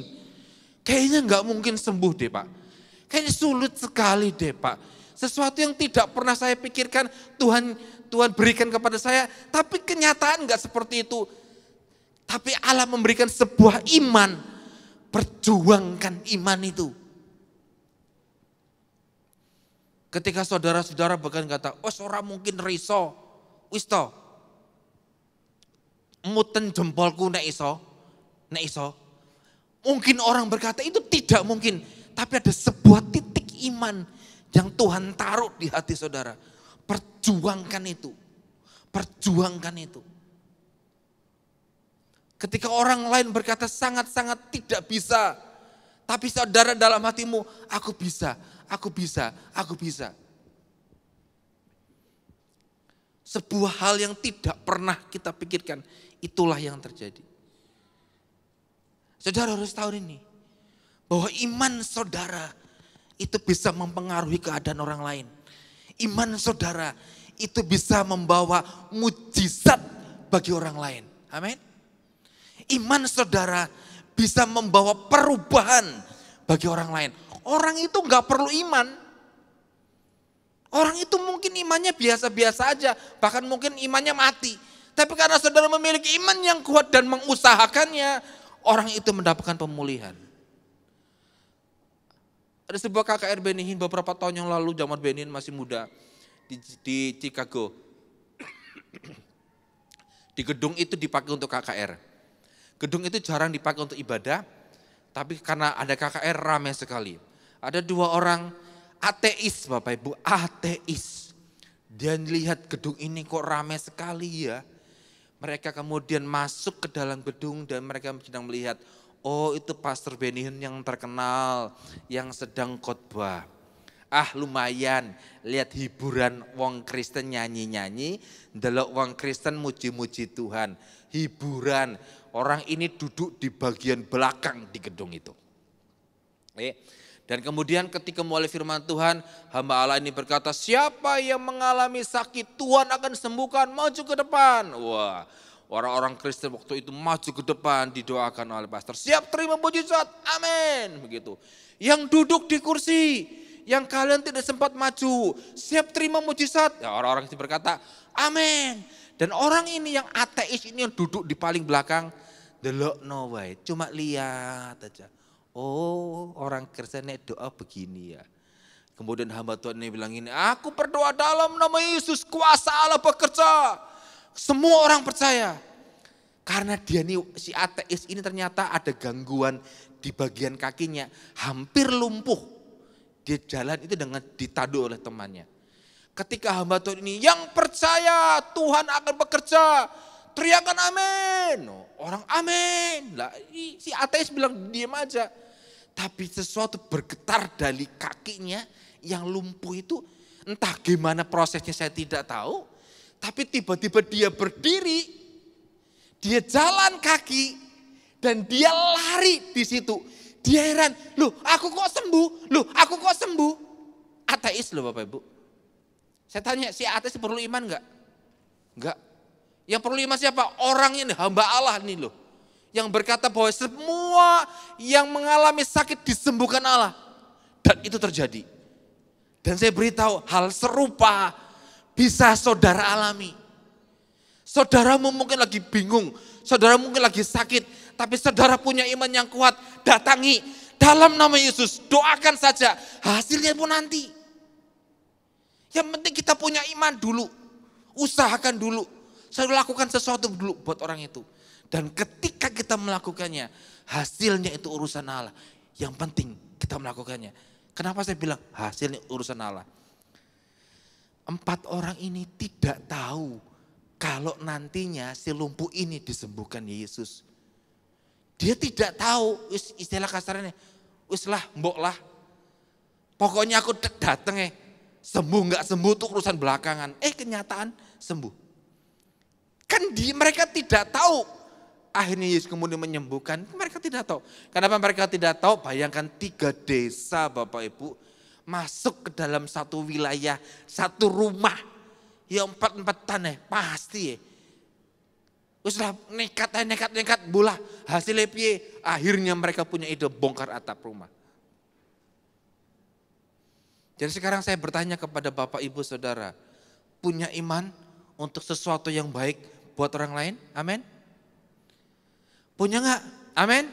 kayaknya gak mungkin sembuh deh Pak. Kayaknya sulit sekali deh Pak. Sesuatu yang tidak pernah saya pikirkan Tuhan berikan kepada saya, tapi kenyataan gak seperti itu. Tapi Allah memberikan sebuah iman, perjuangkan iman itu. Ketika saudara-saudara bahkan kata, oh ora mungkin riso, wis to. Muten jempolku nek iso. Mungkin orang berkata itu tidak mungkin, tapi ada sebuah titik iman yang Tuhan taruh di hati saudara. Perjuangkan itu. Perjuangkan itu. Ketika orang lain berkata sangat-sangat tidak bisa, tapi saudara dalam hatimu, aku bisa. Sebuah hal yang tidak pernah kita pikirkan, itulah yang terjadi. Saudara harus tahu ini, bahwa iman saudara itu bisa mempengaruhi keadaan orang lain. Iman saudara itu bisa membawa mujizat bagi orang lain. Amin. Iman saudara bisa membawa perubahan bagi orang lain. Orang itu gak perlu iman. Orang itu mungkin imannya biasa-biasa aja. Bahkan mungkin imannya mati. Tapi karena saudara memiliki iman yang kuat dan mengusahakannya, orang itu mendapatkan pemulihan. Ada sebuah KKR Benihin beberapa tahun yang lalu, zaman Benihin masih muda. Di Chicago. Di gedung itu dipakai untuk KKR. Gedung itu jarang dipakai untuk ibadah. Tapi karena ada KKR ramai sekali. Ada 2 orang ateis Bapak Ibu, ateis. Dia lihat gedung ini kok ramai sekali ya. Mereka kemudian masuk ke dalam gedung dan mereka sedang melihat, oh itu Pastor Benihin yang terkenal, yang sedang khotbah. Lumayan, lihat hiburan wong Kristen nyanyi-nyanyi, ndelok wong Kristen muji-muji Tuhan. Hiburan, orang ini duduk di bagian belakang di gedung itu. Dan kemudian ketika mulai firman Tuhan, hamba Allah ini berkata, siapa yang mengalami sakit Tuhan akan sembuhkan, maju ke depan. Wah, orang-orang Kristen waktu itu maju ke depan, didoakan oleh pastor, siap terima mujizat, amin. Begitu. Yang duduk di kursi, yang kalian tidak sempat maju, siap terima mujizat. Ya, orang-orang itu berkata, amin. Dan orang ini yang ateis ini yang duduk di paling belakang, delok no way, cuma lihat aja. Oh, orang Kristen doa begini ya. Kemudian hamba Tuhan ini bilang ini, aku berdoa dalam nama Yesus, kuasa Allah bekerja. Semua orang percaya. Karena dia nih, si ateis ini ternyata ada gangguan di bagian kakinya, hampir lumpuh. Dia jalan itu dengan ditandu oleh temannya. Ketika hamba Tuhan ini yang percaya Tuhan akan bekerja, teriakan amin. Orang amin. Lah, si ateis bilang diam aja. Tapi sesuatu bergetar dari kakinya yang lumpuh itu, entah gimana prosesnya saya tidak tahu. Tapi tiba-tiba dia berdiri, dia jalan kaki, dan dia lari di situ. Dia heran, loh aku kok sembuh? Ateis loh Bapak Ibu. Saya tanya, si ateis perlu iman enggak? Enggak. Yang perlu iman siapa? Orang ini hamba Allah nih loh. Yang berkata bahwa semua yang mengalami sakit disembuhkan Allah. Dan itu terjadi. Dan saya beritahu hal serupa bisa saudara alami. Saudaramu mungkin lagi bingung, saudara mungkin lagi sakit, tapi saudara punya iman yang kuat, datangi dalam nama Yesus, doakan saja, hasilnya pun nanti. Yang penting kita punya iman dulu, usahakan dulu. Selalu lakukan sesuatu dulu buat orang itu. Dan ketika kita melakukannya, hasilnya itu urusan Allah. Yang penting kita melakukannya. Kenapa saya bilang hasilnya urusan Allah? 4 orang ini tidak tahu kalau nantinya si lumpuh ini disembuhkan Yesus. Dia tidak tahu, istilah kasarnya, wis lah, mbok lah. Pokoknya aku datang sembuh nggak sembuh itu urusan belakangan. Kenyataan sembuh. Kan mereka tidak tahu akhirnya Yesus kemudian menyembuhkan. Mereka tidak tahu. Kenapa mereka tidak tahu? Bayangkan 3 desa Bapak Ibu masuk ke dalam satu wilayah, satu rumah. Ya 4-4-an pasti Wis lah nekat bola. Hasilnya piye? Akhirnya mereka punya ide bongkar atap rumah. Jadi sekarang saya bertanya kepada Bapak Ibu Saudara, punya iman untuk sesuatu yang baik buat orang lain? Amin. Punya enggak? Amin.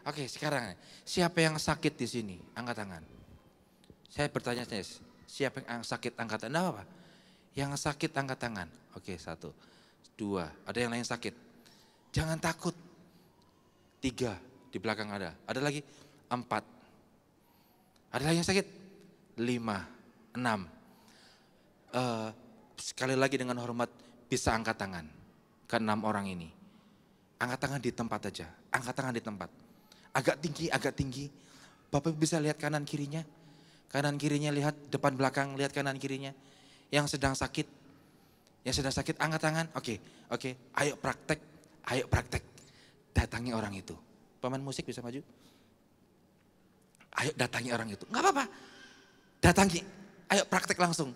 Oke, sekarang siapa yang sakit di sini? Angkat tangan. Saya bertanya, siapa yang sakit angkat tangan? Apa? Yang sakit angkat tangan. Oke, 1, 2. Ada yang lain sakit? Jangan takut. 3 di belakang ada. Ada lagi 4. Ada lagi yang sakit? 5, 6. Sekali lagi dengan hormat, bisa angkat tangan ke 6 orang ini. Angkat tangan di tempat aja, angkat tangan di tempat. Agak tinggi. Bapak bisa lihat kanan kirinya. Kanan kirinya lihat, depan belakang lihat kanan kirinya. Yang sedang sakit, angkat tangan. Oke. Ayo praktek. Datangi orang itu. Pemain musik bisa maju. Ayo datangi orang itu, nggak apa-apa. Datangi, ayo praktek langsung.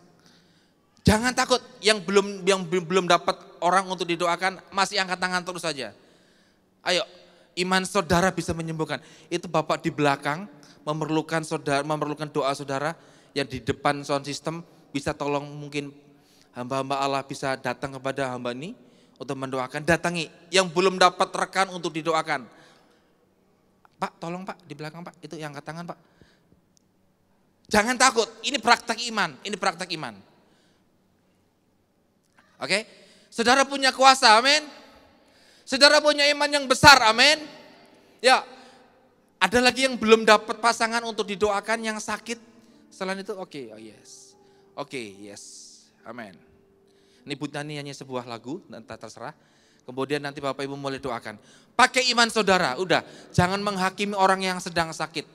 Jangan takut, yang belum dapat orang untuk didoakan masih angkat tangan terus saja. Ayo, iman saudara bisa menyembuhkan. Itu Bapak di belakang memerlukan doa saudara, yang di depan sound system bisa tolong mungkin hamba-hamba Allah bisa datang kepada hamba ini untuk mendoakan. Datangi, yang belum dapat rekan untuk didoakan. Pak, tolong Pak di belakang Pak, itu yang angkat tangan Pak. Jangan takut, ini praktek iman. Oke, saudara punya kuasa, amin. Saudara punya iman yang besar, amin. Ya, ada lagi yang belum dapat pasangan untuk didoakan yang sakit. Selain itu, oke, yes, amin. Ini Butani hanya sebuah lagu, nanti terserah. Kemudian nanti Bapak Ibu mulai doakan. Pakai iman saudara, udah. Jangan menghakimi orang yang sedang sakit.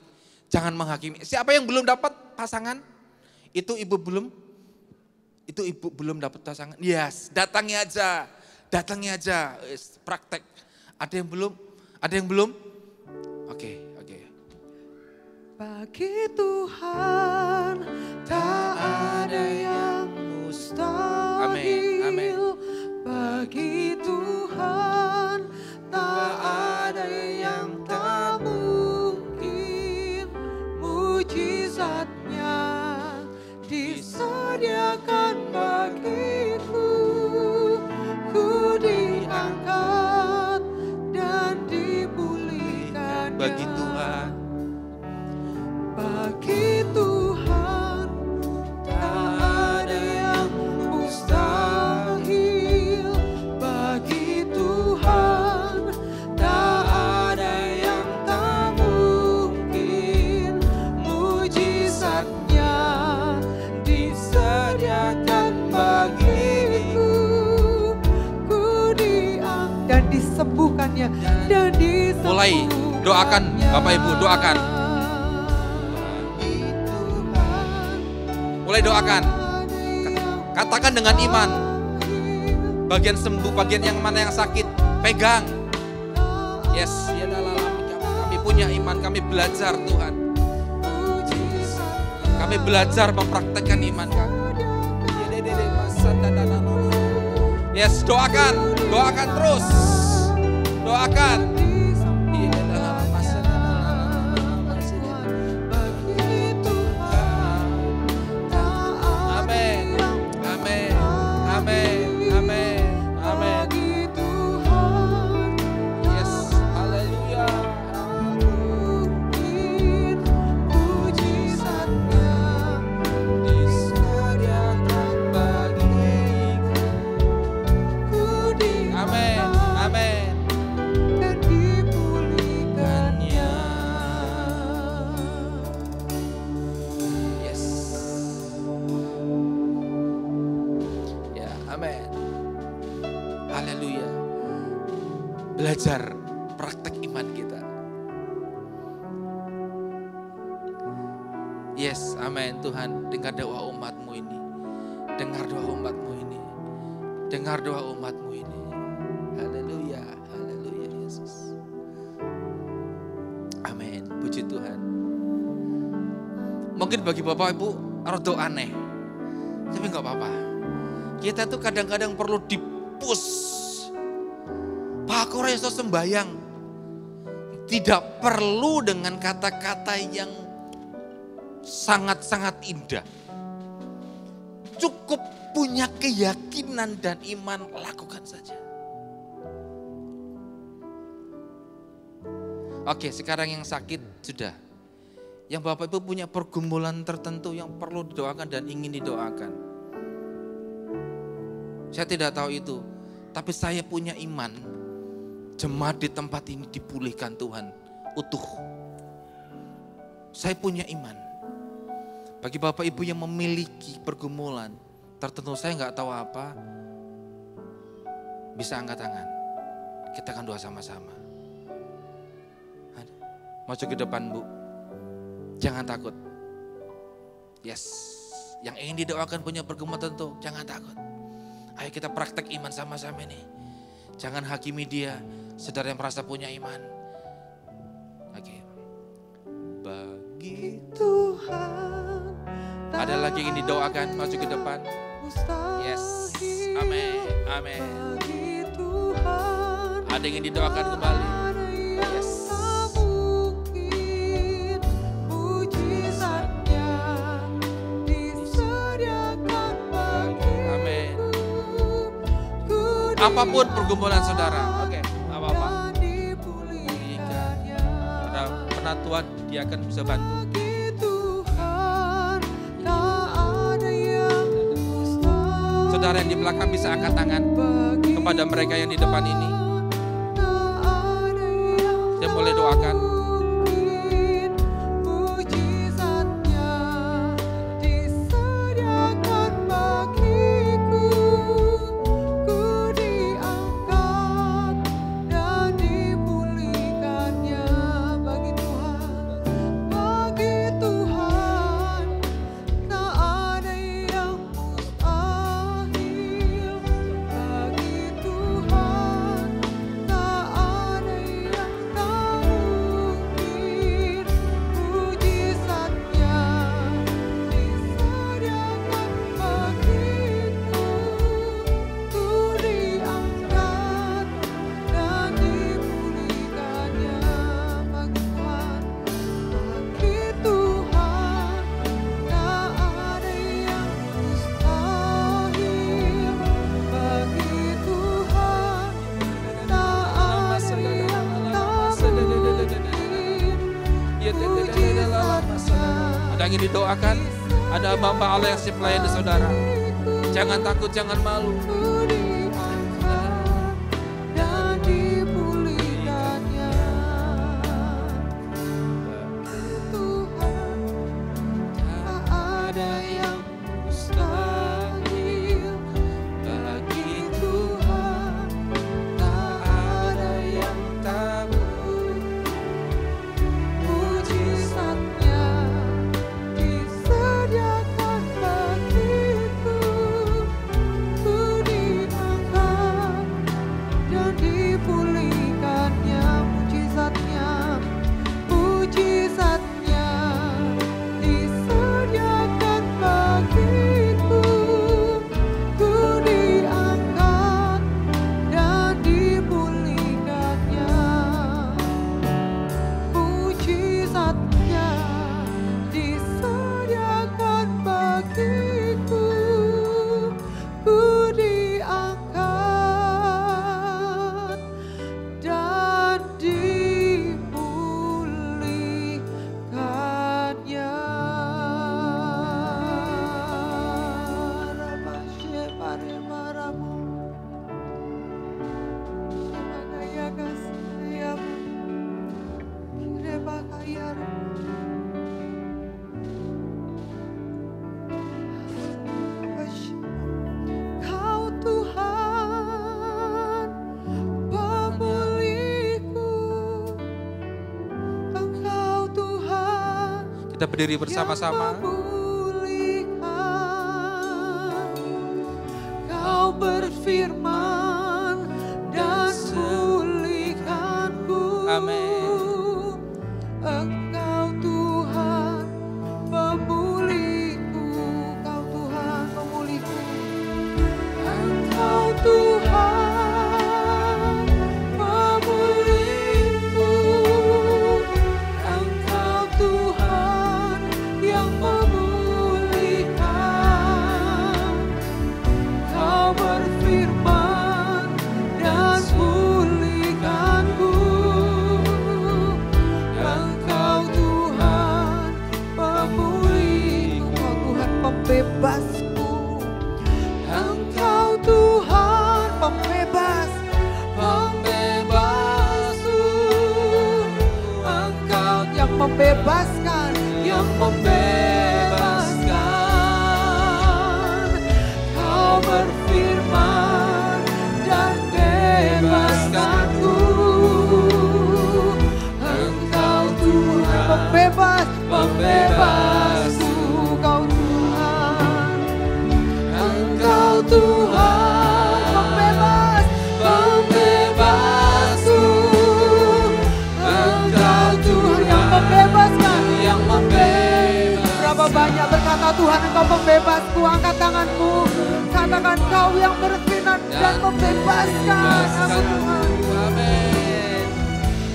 Jangan menghakimi. Siapa yang belum dapat pasangan? Itu ibu belum dapat pasangan. Yes, datangi aja. Praktek. Ada yang belum? Oke. Bagi Tuhan tak ada yang mustahil. Amin. Bagi Tuhan tak ada yang tak mungkin. Mujizatnya disediakan bagiku. Ku diangkat dan dipulihkan. Bagi Tuhan. Bagi Tuhan tak ada yang mustahil. Bagi Tuhan tak ada yang tak mungkin. Mujizatnya disediakan bagiku. Ku diangkat dan disembuhkannya. Mulai doakan Bapak Ibu, doakan. Mulai doakan. Katakan dengan iman. Bagian sembuh, bagian yang mana yang sakit, pegang. Yes, ya kami punya iman, kami belajar Tuhan. Kami belajar mempraktekkan iman kami. Yes, doakan terus. Doakan. Haleluya. Belajar praktek iman kita. Yes, amin. Tuhan, dengar doa umat-Mu ini. Dengar doa umat-Mu ini. Dengar doa umat-Mu ini. Haleluya, haleluya Yesus. Amin, puji Tuhan. Mungkin bagi Bapak Ibu rada aneh, tapi gak apa-apa. Kita tuh kadang-kadang perlu dipus. Pak aku reso sembayang. Tidak perlu dengan kata-kata yang sangat-sangat indah. Cukup punya keyakinan dan iman, lakukan saja. Oke, sekarang yang sakit sudah. Yang Bapak Ibu punya pergumulan tertentu yang perlu didoakan dan ingin didoakan. Saya tidak tahu itu, tapi saya punya iman. Jemaat di tempat ini dipulihkan Tuhan utuh. Saya punya iman. Bagi Bapak Ibu yang memiliki pergumulan tertentu, saya nggak tahu apa, bisa angkat tangan. Kita akan doa sama-sama. Maju ke depan Bu, jangan takut. Yes, yang ingin didoakan punya pergumulan tertentu, jangan takut. Ayo kita praktek iman sama-sama nih. Jangan hakimi dia, saudara yang merasa punya iman. Oke. Bagi Tuhan. Ada lagi yang ingin didoakan, maju ke depan. Yes, amin, amin. Ada yang ingin didoakan kembali. Yes. Amin. Apapun pergumulan saudara, oke, apa-apa. Ada penatuan, dia akan bisa bantu. Saudara yang di belakang bisa angkat tangan kepada mereka yang di depan ini. Dia boleh doakan. Ingin didoakan, ada hamba Allah yang siap melayani saudara. Jangan takut, jangan malu. Dan dipulihkannya. Tuhan, tak ada yang mustahil. Bagi Tuhan, tak ada yang tabu. Mujizatnya disediakan bagiku, ku Kita berdiri bersama-sama. Kau berfirman dan pulihkanku. Amin. Engkau Tuhan pemulihku, Kau Tuhan pemulihku. Engkau Tuhan pemulihku. Engkau Tuhan yang memulihkan. Kau berfirman dan pulihkanku. Engkau Tuhan pemulihku. Engkau Tuhan pembebasku. Engkau Tuhan pembebas, pembebasku. Engkau yang membebaskan, yang membebaskan. Kau berfirman dan bebaskanku. Engkau Tuhan pembebas, pembebasku. Kau Tuhan, Engkau Tuhan pembebas, pembebasku. Engkau Tuhan yang membebaskan, yang membebas. Berapa banyak berkata Tuhan Engkau pembebasku, angkat tanganmu. Katakan Kau yang berfirman dan membebaskan aku Tuhan. Amin.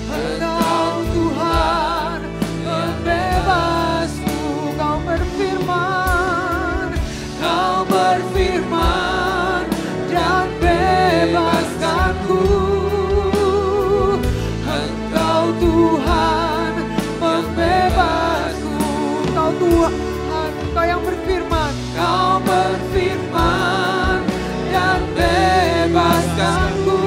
Engkau Tuhan pembebasku. Kau berfirman, Kau berfirman dan bebaskanku. Engkau Tuhan membebasku. Engkau Tuhan, Engkau yang berfirman, Kau berfirman dan bebaskanku.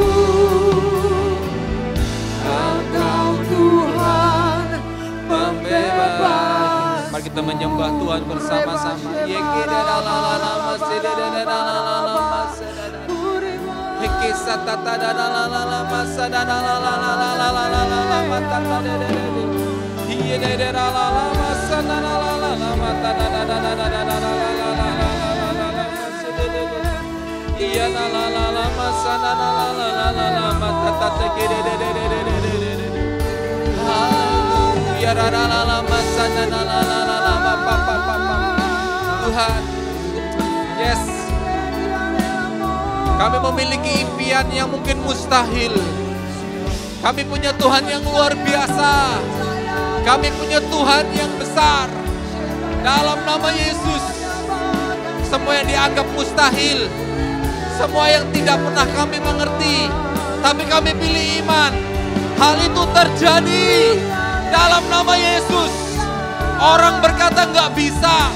Engkau Tuhan membebas. Mari kita menyembah Tuhan bersama-sama. Tuhan, yes, kami memiliki impian yang mungkin mustahil. Kami punya Tuhan yang luar biasa. Kami punya Tuhan yang besar. Dalam nama Yesus, semua yang dianggap mustahil, semua yang tidak pernah kami mengerti, tapi kami pilih iman. Hal itu terjadi dalam nama Yesus. Orang berkata nggak bisa,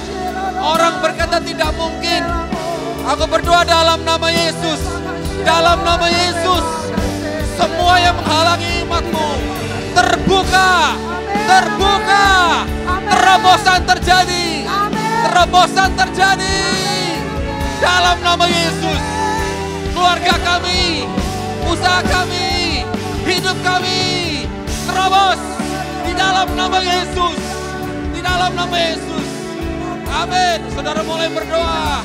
orang berkata tidak mungkin. Aku berdoa dalam nama Yesus, dalam nama Yesus, semua yang menghalangi imanmu terbuka, terbuka, terobosan terjadi, terobosan terjadi dalam nama Yesus. Keluarga kami, usaha kami, hidup kami terobos di dalam nama Yesus, di dalam nama Yesus. Amin. Saudara mulai berdoa,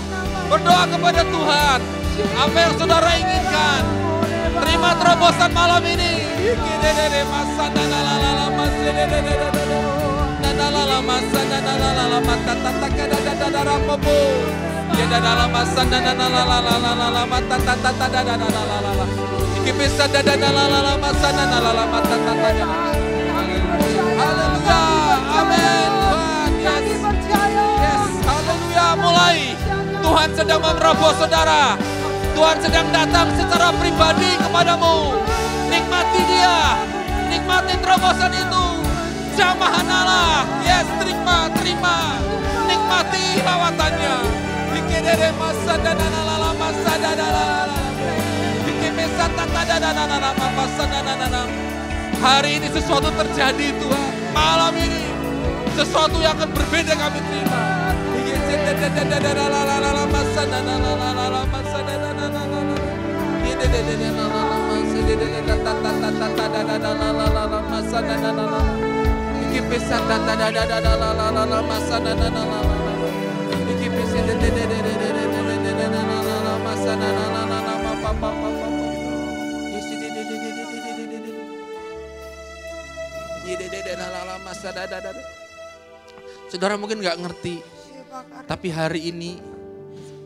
berdoa kepada Tuhan. Apa yang saudara inginkan, terima terobosan malam ini. Haleluya, amin. Yes, haleluya. Mulai Tuhan sedang menerobos saudara. Tuhan sedang datang secara pribadi kepadamu. Nikmati dia, nikmati terobosan itu. Jamahan Allah, yes, terima, terima. Nikmati lawatannya. Bikinere masa dan ala masa dan ala. Bikin mesa tata dan ala masa dan ala. Hari ini sesuatu terjadi Tuhan. Malam ini sesuatu yang akan berbeda kami terima. Saudara mungkin nggak ngerti, tapi hari ini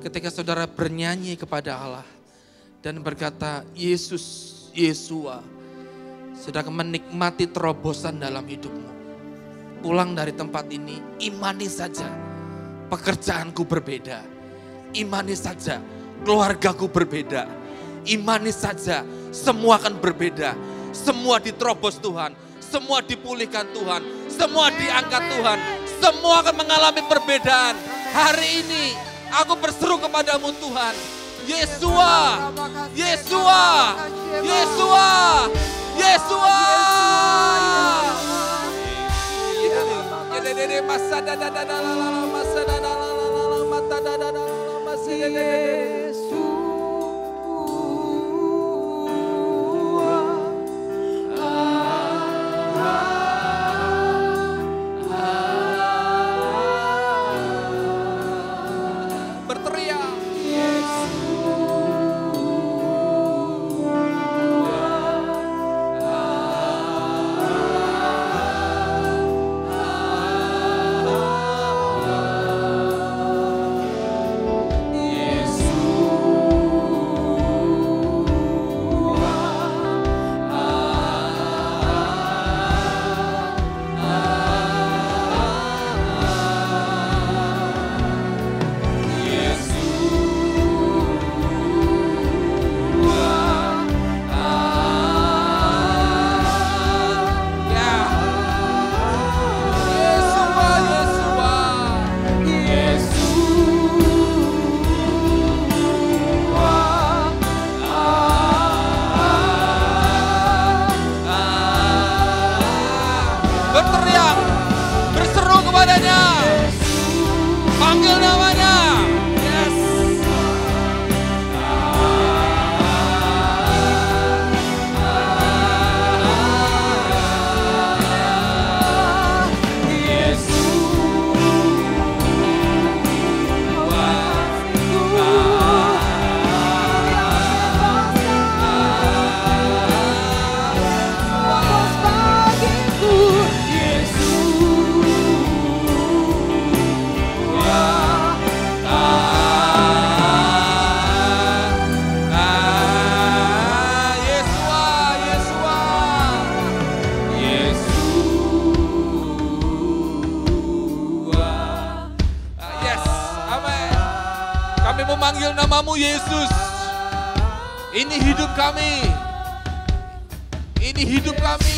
ketika saudara bernyanyi kepada Allah dan berkata, Yesus, Yesua, sedang menikmati terobosan dalam hidupmu. Pulang dari tempat ini, imani saja pekerjaanku berbeda. Imani saja keluargaku berbeda. Imani saja semua akan berbeda. Semua diterobos Tuhan, semua dipulihkan Tuhan, semua diangkat Tuhan. Semua akan mengalami perbedaan. Hari ini aku berseru kepadamu Tuhan. Yesua, Yesua, Yesua, Yesua. Berteriak, berseru kepadanya, panggil namanya. Yes. Memanggil namamu Yesus. Ini hidup kami. Ini hidup kami.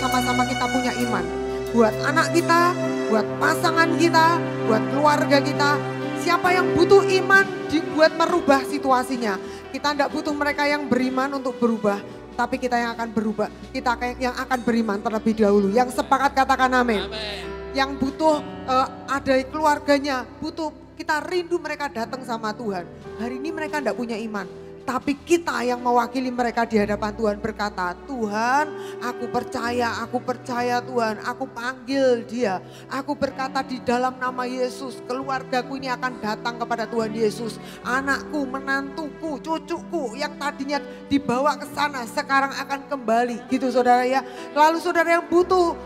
Sama-sama kita punya iman. Buat anak kita, buat pasangan kita, buat keluarga kita. Siapa yang butuh iman dibuat merubah situasinya. Kita tidak butuh mereka yang beriman untuk berubah. Tapi kita yang akan berubah. Kita yang akan beriman terlebih dahulu. Yang sepakat katakan amin. Yang butuh ada keluarganya. Butuh kita rindu mereka datang sama Tuhan. Hari ini mereka tidak punya iman. Tapi kita yang mewakili mereka di hadapan Tuhan berkata, Tuhan aku percaya Tuhan, aku panggil dia. Aku berkata di dalam nama Yesus, keluargaku ini akan datang kepada Tuhan Yesus. Anakku, menantuku, cucuku yang tadinya dibawa ke sana sekarang akan kembali. Gitu saudara ya. Lalu saudara yang butuh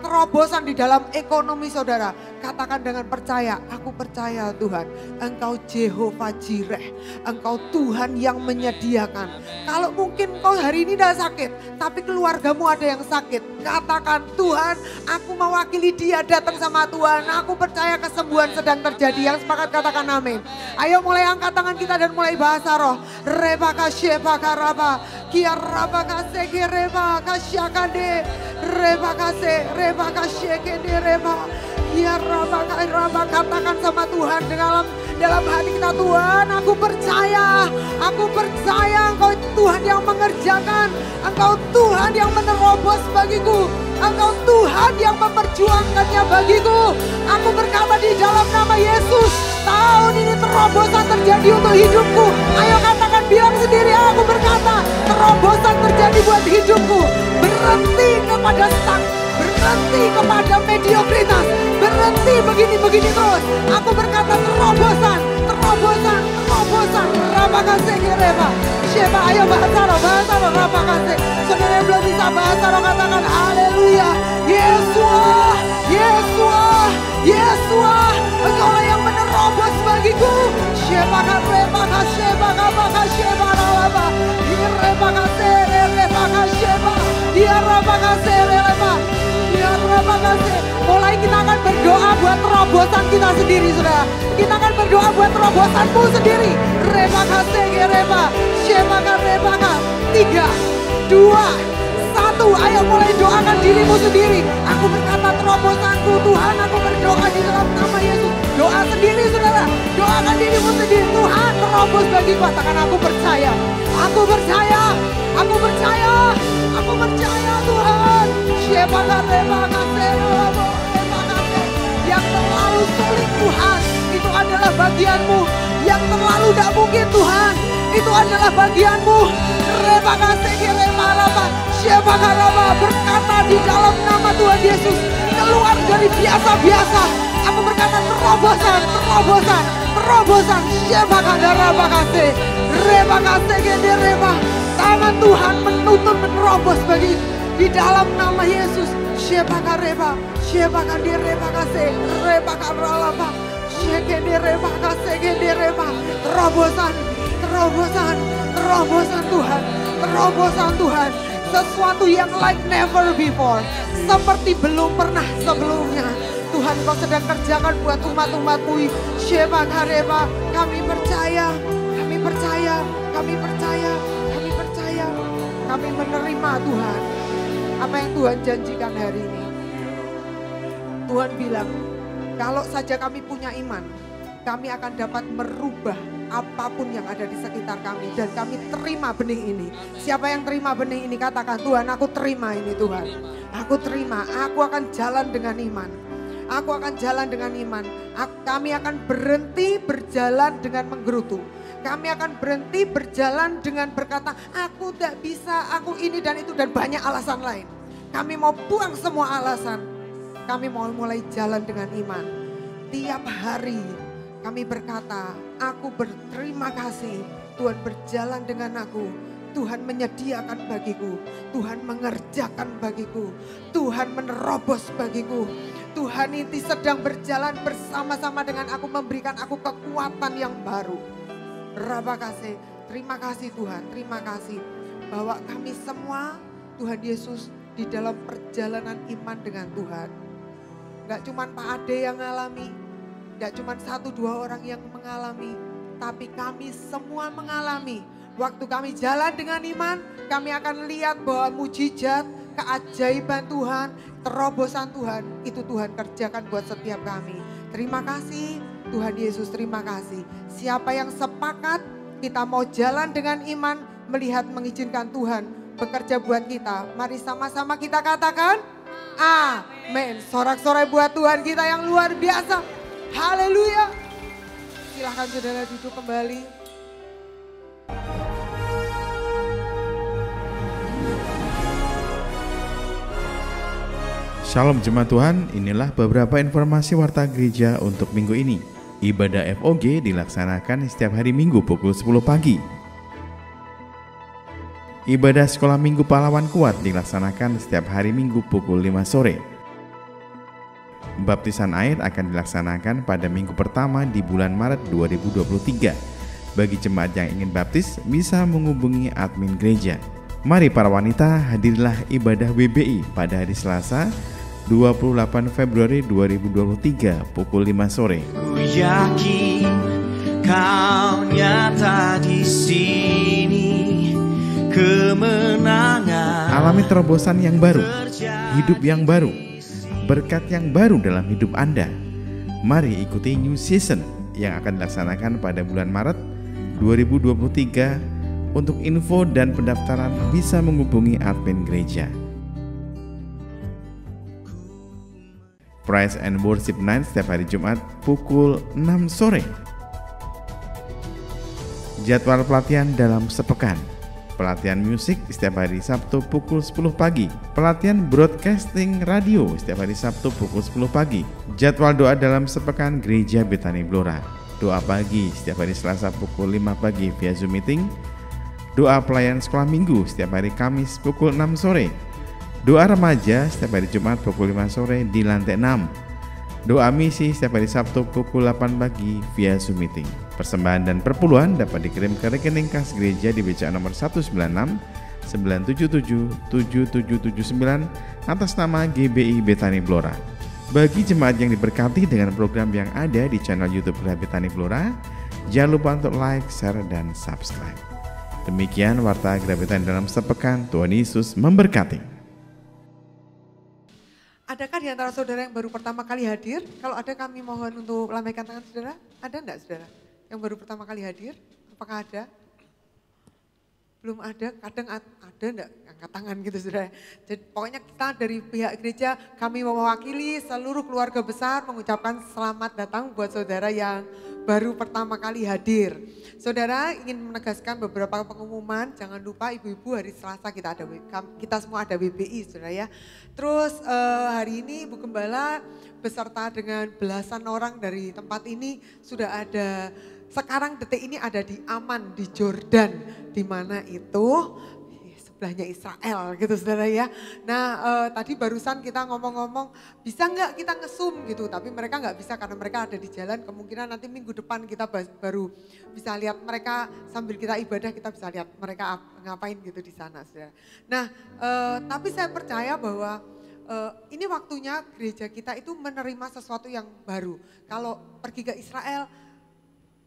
terobosan di dalam ekonomi saudara, katakan dengan percaya, aku percaya Tuhan, Engkau Jehovah Jireh, Engkau Tuhan yang menyediakan. Kalau mungkin kau hari ini tidak sakit, tapi keluargamu ada yang sakit, katakan Tuhan, aku mewakili dia datang sama Tuhan. Aku percaya kesembuhan sedang terjadi. Yang sepakat katakan amin. Ayo mulai angkat tangan kita dan mulai bahasa roh. Rebaka shebaka raba, kiarabaka segereba kasyakade, rebaka se, rebaka shekede reba. Ya Rabba, katakan sama Tuhan dalam hati kita, Tuhan aku percaya Engkau Tuhan yang mengerjakan, Engkau Tuhan yang menerobos bagiku, Engkau Tuhan yang memperjuangkannya bagiku. Aku berkata di dalam nama Yesus, tahun ini terobosan terjadi untuk hidupku. Ayo katakan, bilang sendiri, aku berkata terobosan terjadi buat hidupku. Berhenti kepada stuck, berhenti kepada mediokritas, berhenti begini-begini terus. Aku berkata terobosan. Rabakase gereba. Sheba, ayo bahasa roh, rabakase. Saudara yang belum bisa bahasa roh katakan haleluya. Yesua, Engkau yang menerobos bagiku. Sheba karebaka, sheba kabaka, sheba ralaba. Irebakase, sheba. Diarabakase, releba. Mulai kita akan berdoa buat terobosan kita sendiri, saudara. Kita akan berdoa buat terobosanmu sendiri. Rebakase gereba, shebaka rebaka. 3, 2, 1. Ayo mulai doakan dirimu sendiri. Aku berkata terobosanku Tuhan, aku berdoa di dalam nama Yesus. Doa sendiri saudara, doakan dirimu sendiri. Tuhan terobos bagiku, katakan aku percaya Tuhan. Yang terlalu sulit Tuhan, itu adalah bagianmu. Yang terlalu tidak mungkin Tuhan, itu adalah bagianmu. Berkata di dalam nama Tuhan Yesus, keluar dari biasa-biasa. Aku berkata terobosan. Tangan Tuhan menuntun menerobos bagi di dalam nama Yesus. Terobosan Tuhan. Sesuatu yang like never before, seperti belum pernah sebelumnya. Tuhan Kau sedang kerjakan buat umat-umat-Mu. Kami percaya. Kami menerima Tuhan apa yang Tuhan janjikan hari ini. Tuhan bilang, kalau saja kami punya iman, kami akan dapat merubah apapun yang ada di sekitar kami. Dan kami terima benih ini. Siapa yang terima benih ini katakan, Tuhan aku terima ini Tuhan. Aku terima, aku akan jalan dengan iman. Kami akan berhenti berjalan dengan menggerutu. Kami akan berhenti berjalan dengan berkata, aku tidak bisa, aku ini dan itu dan banyak alasan lain. Kami mau buang semua alasan. Kami mau mulai jalan dengan iman. Tiap hari kami berkata, aku berterima kasih Tuhan berjalan dengan aku. Tuhan menyediakan bagiku. Tuhan mengerjakan bagiku. Tuhan menerobos bagiku. Tuhan ini sedang berjalan bersama-sama dengan aku, memberikan aku kekuatan yang baru. Rabakase, terima kasih Tuhan, terima kasih bahwa kami semua Tuhan Yesus di dalam perjalanan iman dengan Tuhan. Gak cuma Pak Ade yang mengalami, gak cuma 1-2 orang yang mengalami, tapi kami semua mengalami. Waktu kami jalan dengan iman, kami akan lihat bahwa mujizat, keajaiban Tuhan, terobosan Tuhan, itu Tuhan kerjakan buat setiap kami. Terima kasih Tuhan Yesus, terima kasih. Siapa yang sepakat kita mau jalan dengan iman, melihat mengizinkan Tuhan bekerja buat kita. Mari sama-sama kita katakan, amin. Sorak-sorai buat Tuhan kita yang luar biasa. Haleluya. Silahkan saudara duduk kembali. Shalom Jemaat Tuhan, inilah beberapa informasi Warta Gereja untuk minggu ini. Ibadah FOG dilaksanakan setiap hari Minggu pukul 10 pagi. Ibadah Sekolah Minggu Pahlawan Kuat dilaksanakan setiap hari Minggu pukul 5 sore. Baptisan air akan dilaksanakan pada minggu pertama di bulan Maret 2023. Bagi jemaat yang ingin baptis, bisa menghubungi admin gereja. Mari para wanita, hadirlah ibadah WBI pada hari Selasa 28 Februari 2023 pukul 5 sore. Ku yakin kau nyata di sini, kemenangan. Alami terobosan yang baru, hidup yang baru, berkat yang baru dalam hidup Anda. Mari ikuti New Season yang akan dilaksanakan pada bulan Maret 2023. Untuk info dan pendaftaran bisa menghubungi admin gereja. Praise and Worship Night setiap hari Jumat pukul 6 sore. Jadwal pelatihan dalam sepekan. Pelatihan musik setiap hari Sabtu pukul 10 pagi. Pelatihan broadcasting radio setiap hari Sabtu pukul 10 pagi. Jadwal doa dalam sepekan Gereja Betani Blora. Doa pagi setiap hari Selasa pukul 5 pagi via Zoom meeting. Doa pelayan sekolah minggu setiap hari Kamis pukul 6 sore. Doa remaja setiap hari Jumat pukul 5 sore di lantai 6. Doa misi setiap hari Sabtu pukul 8 pagi via Zoom meeting. Persembahan dan perpuluhan dapat dikirim ke rekening kas gereja di BCA nomor 196 977 7779 atas nama GBI Betani Blora. Bagi jemaat yang diberkati dengan program yang ada di channel YouTube Betani Blora, jangan lupa untuk like, share, dan subscribe. Demikian Warta Betani dalam sepekan. Tuhan Yesus memberkati. Adakah di antara saudara yang baru pertama kali hadir? Kalau ada kami mohon untuk lambaikan tangan saudara. Ada enggak saudara yang baru pertama kali hadir? Apakah ada? Belum ada, kadang ada enggak angkat tangan gitu saudara. Jadi pokoknya kita dari pihak gereja kami mewakili seluruh keluarga besar mengucapkan selamat datang buat saudara yang baru pertama kali hadir. Saudara ingin menegaskan beberapa pengumuman, jangan lupa ibu-ibu hari Selasa kita semua ada WBI saudara ya. Terus hari ini Ibu Gembala beserta dengan belasan orang dari tempat ini sudah ada, sekarang detik ini ada di Aman di Jordan, di mana itu sebelahnya Israel gitu saudara ya. Nah tadi barusan kita ngomong-ngomong bisa nggak kita nge-zoom gitu, tapi mereka nggak bisa karena mereka ada di jalan. Kemungkinan nanti minggu depan kita baru bisa lihat mereka sambil kita ibadah, kita bisa lihat mereka ngapain gitu di sana saudara. Nah tapi saya percaya bahwa ini waktunya gereja kita itu menerima sesuatu yang baru. Kalau pergi ke Israel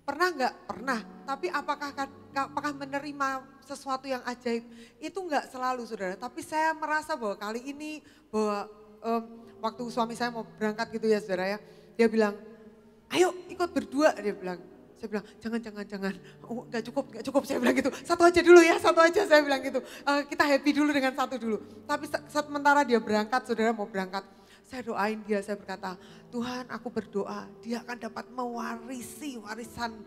pernah nggak? Pernah. Tapi apakah menerima sesuatu yang ajaib? Itu nggak selalu saudara. Tapi saya merasa bahwa kali ini bahwa waktu suami saya mau berangkat gitu ya saudara ya. Dia bilang, ayo ikut berdua. Dia bilang, saya bilang jangan. Oh, nggak cukup saya bilang gitu. Satu aja dulu ya, satu aja saya bilang gitu. Kita happy dulu dengan satu dulu. Tapi sementara dia berangkat, saudara mau berangkat. Saya doain dia, saya berkata, Tuhan aku berdoa dia akan dapat mewarisi warisan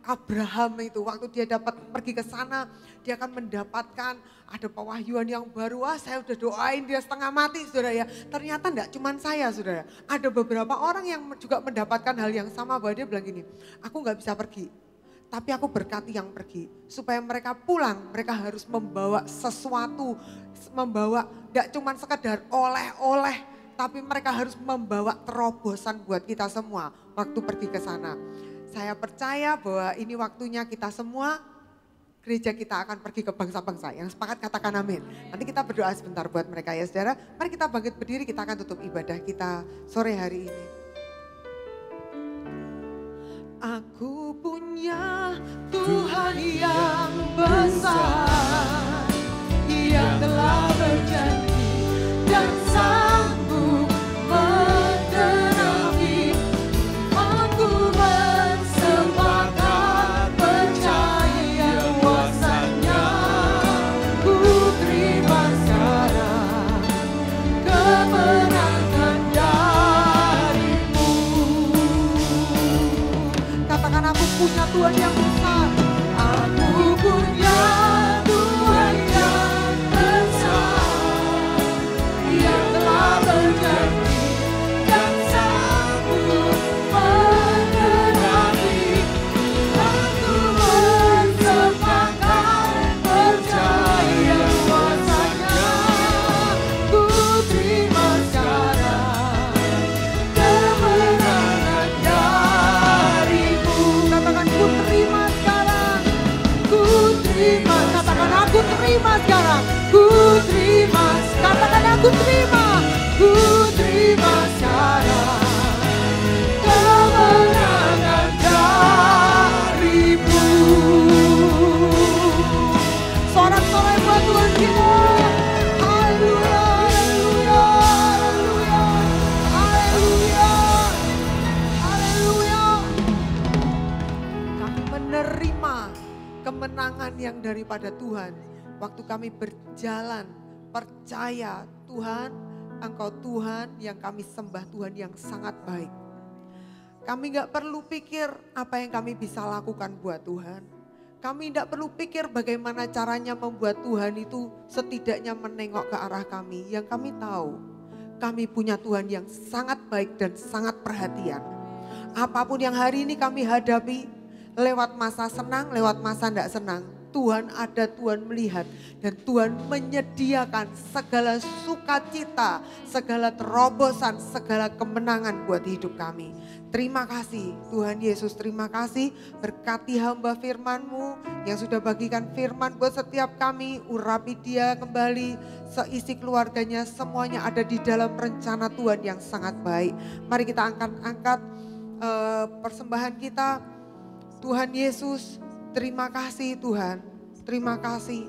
Abraham itu. Waktu dia dapat pergi ke sana, dia akan mendapatkan ada pewahyuan yang baru. Wah saya udah doain dia setengah mati saudara ya. Ternyata enggak cuma saya saudara. Ada beberapa orang yang juga mendapatkan hal yang sama bahwa dia bilang gini, aku gak bisa pergi. Tapi aku berkati yang pergi. Supaya mereka pulang, mereka harus membawa sesuatu. Membawa gak cuma sekedar oleh-oleh. Tapi mereka harus membawa terobosan buat kita semua waktu pergi ke sana. Saya percaya bahwa ini waktunya kita semua, gereja kita akan pergi ke bangsa-bangsa. Yang sepakat katakan amin. Nanti kita berdoa sebentar buat mereka ya saudara. Mari kita bangkit berdiri, kita akan tutup ibadah kita sore hari ini. Aku punya Tuhan yang besar, yang telah berjanji dan sanggup menggenapi. Aku bersepakat percaya kuasanya. Ku terima sekarang kemenangan darimu. Katakan aku punya Tuhan yang besar. Aku punya Tuhan yang besar, yang telah ku terima sekarang kemenangan darimu. Sorak-sorai buat Tuhan kita. Haleluya, haleluya, haleluya, haleluya, haleluya. Kami menerima kemenangan yang daripada Tuhan. Waktu kami berjalan, percaya Tuhan, Engkau Tuhan yang kami sembah, Tuhan yang sangat baik. Kami gak perlu pikir apa yang kami bisa lakukan buat Tuhan. Kami tidak perlu pikir bagaimana caranya membuat Tuhan itu setidaknya menengok ke arah kami. Yang kami tahu, kami punya Tuhan yang sangat baik dan sangat perhatian. Apapun yang hari ini kami hadapi, lewat masa senang, lewat masa tidak senang, Tuhan ada, Tuhan melihat, dan Tuhan menyediakan segala sukacita, segala terobosan, segala kemenangan buat hidup kami. Terima kasih Tuhan Yesus, terima kasih, berkati hamba firman-Mu yang sudah bagikan firman buat setiap kami, urapi dia kembali, seisi keluarganya, semuanya ada di dalam rencana Tuhan yang sangat baik. Mari kita angkat persembahan kita. Tuhan Yesus, terima kasih Tuhan, terima kasih.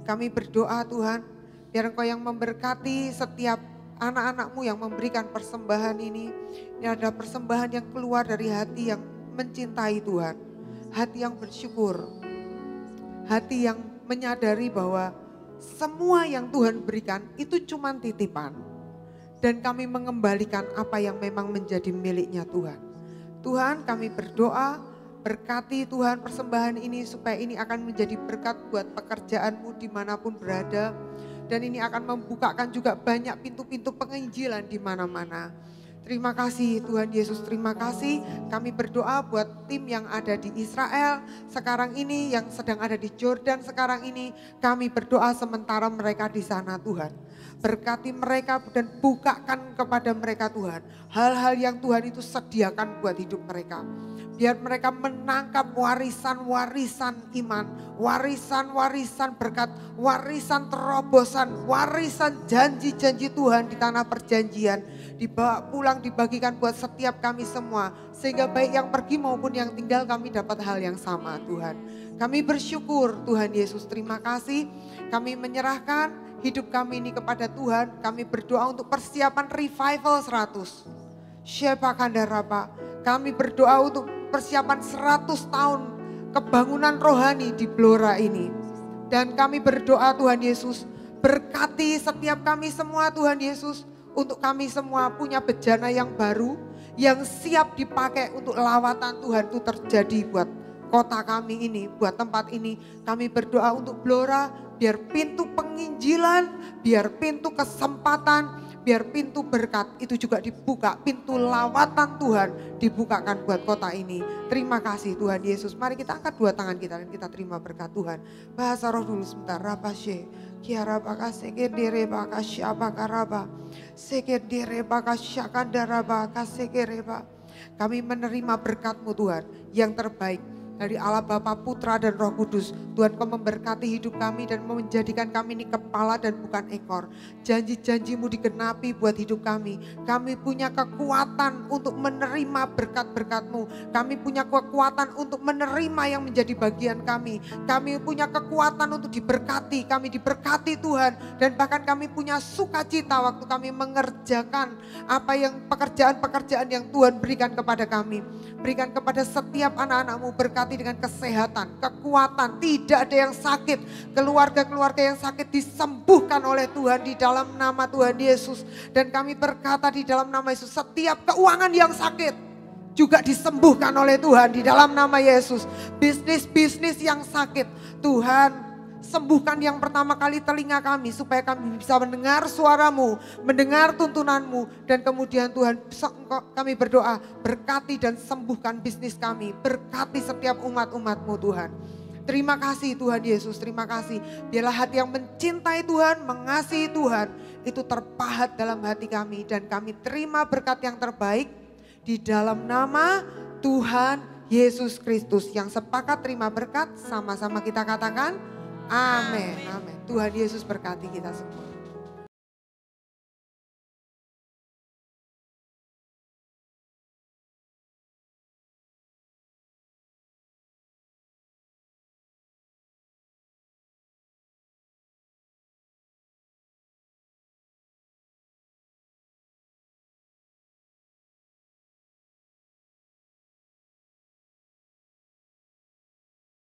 Kami berdoa Tuhan, biar Engkau yang memberkati setiap anak-anak-Mu yang memberikan persembahan ini. Ini ada persembahan yang keluar dari hati yang mencintai Tuhan. Hati yang bersyukur. Hati yang menyadari bahwa semua yang Tuhan berikan itu cuma titipan. Dan kami mengembalikan apa yang memang menjadi miliknya Tuhan. Tuhan, kami berdoa, berkati Tuhan persembahan ini supaya ini akan menjadi berkat buat pekerjaan-Mu dimanapun berada. Dan ini akan membukakan juga banyak pintu-pintu penginjilan di mana-mana. Terima kasih Tuhan Yesus, terima kasih. Kami berdoa buat tim yang ada di Israel sekarang ini, yang sedang ada di Jordan sekarang ini. Kami berdoa sementara mereka di sana Tuhan. Berkati mereka dan bukakan kepada mereka Tuhan. Hal-hal yang Tuhan itu sediakan buat hidup mereka. Biar mereka menangkap warisan-warisan iman, warisan-warisan berkat, warisan terobosan, warisan janji-janji Tuhan di tanah perjanjian. Dibawa pulang, dibagikan buat setiap kami semua. Sehingga baik yang pergi maupun yang tinggal kami dapat hal yang sama Tuhan. Kami bersyukur Tuhan Yesus, terima kasih. Kami menyerahkan hidup kami ini kepada Tuhan. Kami berdoa untuk persiapan revival 100. Siapa kandarapa. Kami berdoa untuk persiapan 100 tahun kebangunan rohani di Blora ini. Dan kami berdoa Tuhan Yesus, berkati setiap kami semua Tuhan Yesus. Untuk kami semua punya bejana yang baru, yang siap dipakai untuk lawatan Tuhan itu terjadi buat kota kami ini, buat tempat ini. Kami berdoa untuk Blora, biar pintu penginjilan, biar pintu kesempatan, biar pintu berkat itu juga dibuka, pintu lawatan Tuhan dibukakan buat kota ini. Terima kasih Tuhan Yesus. Mari kita angkat dua tangan kita dan kita terima berkat Tuhan. Bahasa roh dulu sebentar. Rapashe, kiaraba kasekedere bakasyaba karaba, sekedere bakasyakandaraba kasekereba. Kami menerima berkat-Mu Tuhan yang terbaik. Dari Allah Bapa, Putra dan Roh Kudus. Tuhan Kau memberkati hidup kami dan menjadikan kami ini kepala dan bukan ekor. Janji-janji-Mu digenapi buat hidup kami. Kami punya kekuatan untuk menerima berkat-berkat-Mu. Kami punya kekuatan untuk menerima yang menjadi bagian kami. Kami punya kekuatan untuk diberkati. Kami diberkati Tuhan. Dan bahkan kami punya sukacita waktu kami mengerjakan apa yang pekerjaan-pekerjaan yang Tuhan berikan kepada kami. Berikan kepada setiap anak-anak-Mu berkat dengan kesehatan, kekuatan, tidak ada yang sakit. Keluarga-keluarga yang sakit disembuhkan oleh Tuhan di dalam nama Tuhan Yesus. Dan kami berkata di dalam nama Yesus, setiap keuangan yang sakit juga disembuhkan oleh Tuhan di dalam nama Yesus. Bisnis-bisnis yang sakit, Tuhan sembuhkan yang pertama kali telinga kami supaya kami bisa mendengar suara-Mu, mendengar tuntunan-Mu. Dan kemudian Tuhan kami berdoa berkati dan sembuhkan bisnis kami, berkati setiap umat-umat-Mu Tuhan. Terima kasih Tuhan Yesus, terima kasih. Biarlah hati yang mencintai Tuhan, mengasihi Tuhan itu terpahat dalam hati kami. Dan kami terima berkat yang terbaik di dalam nama Tuhan Yesus Kristus. Yang sepakat terima berkat, sama-sama kita katakan amin, amin. Tuhan Yesus berkati kita semua.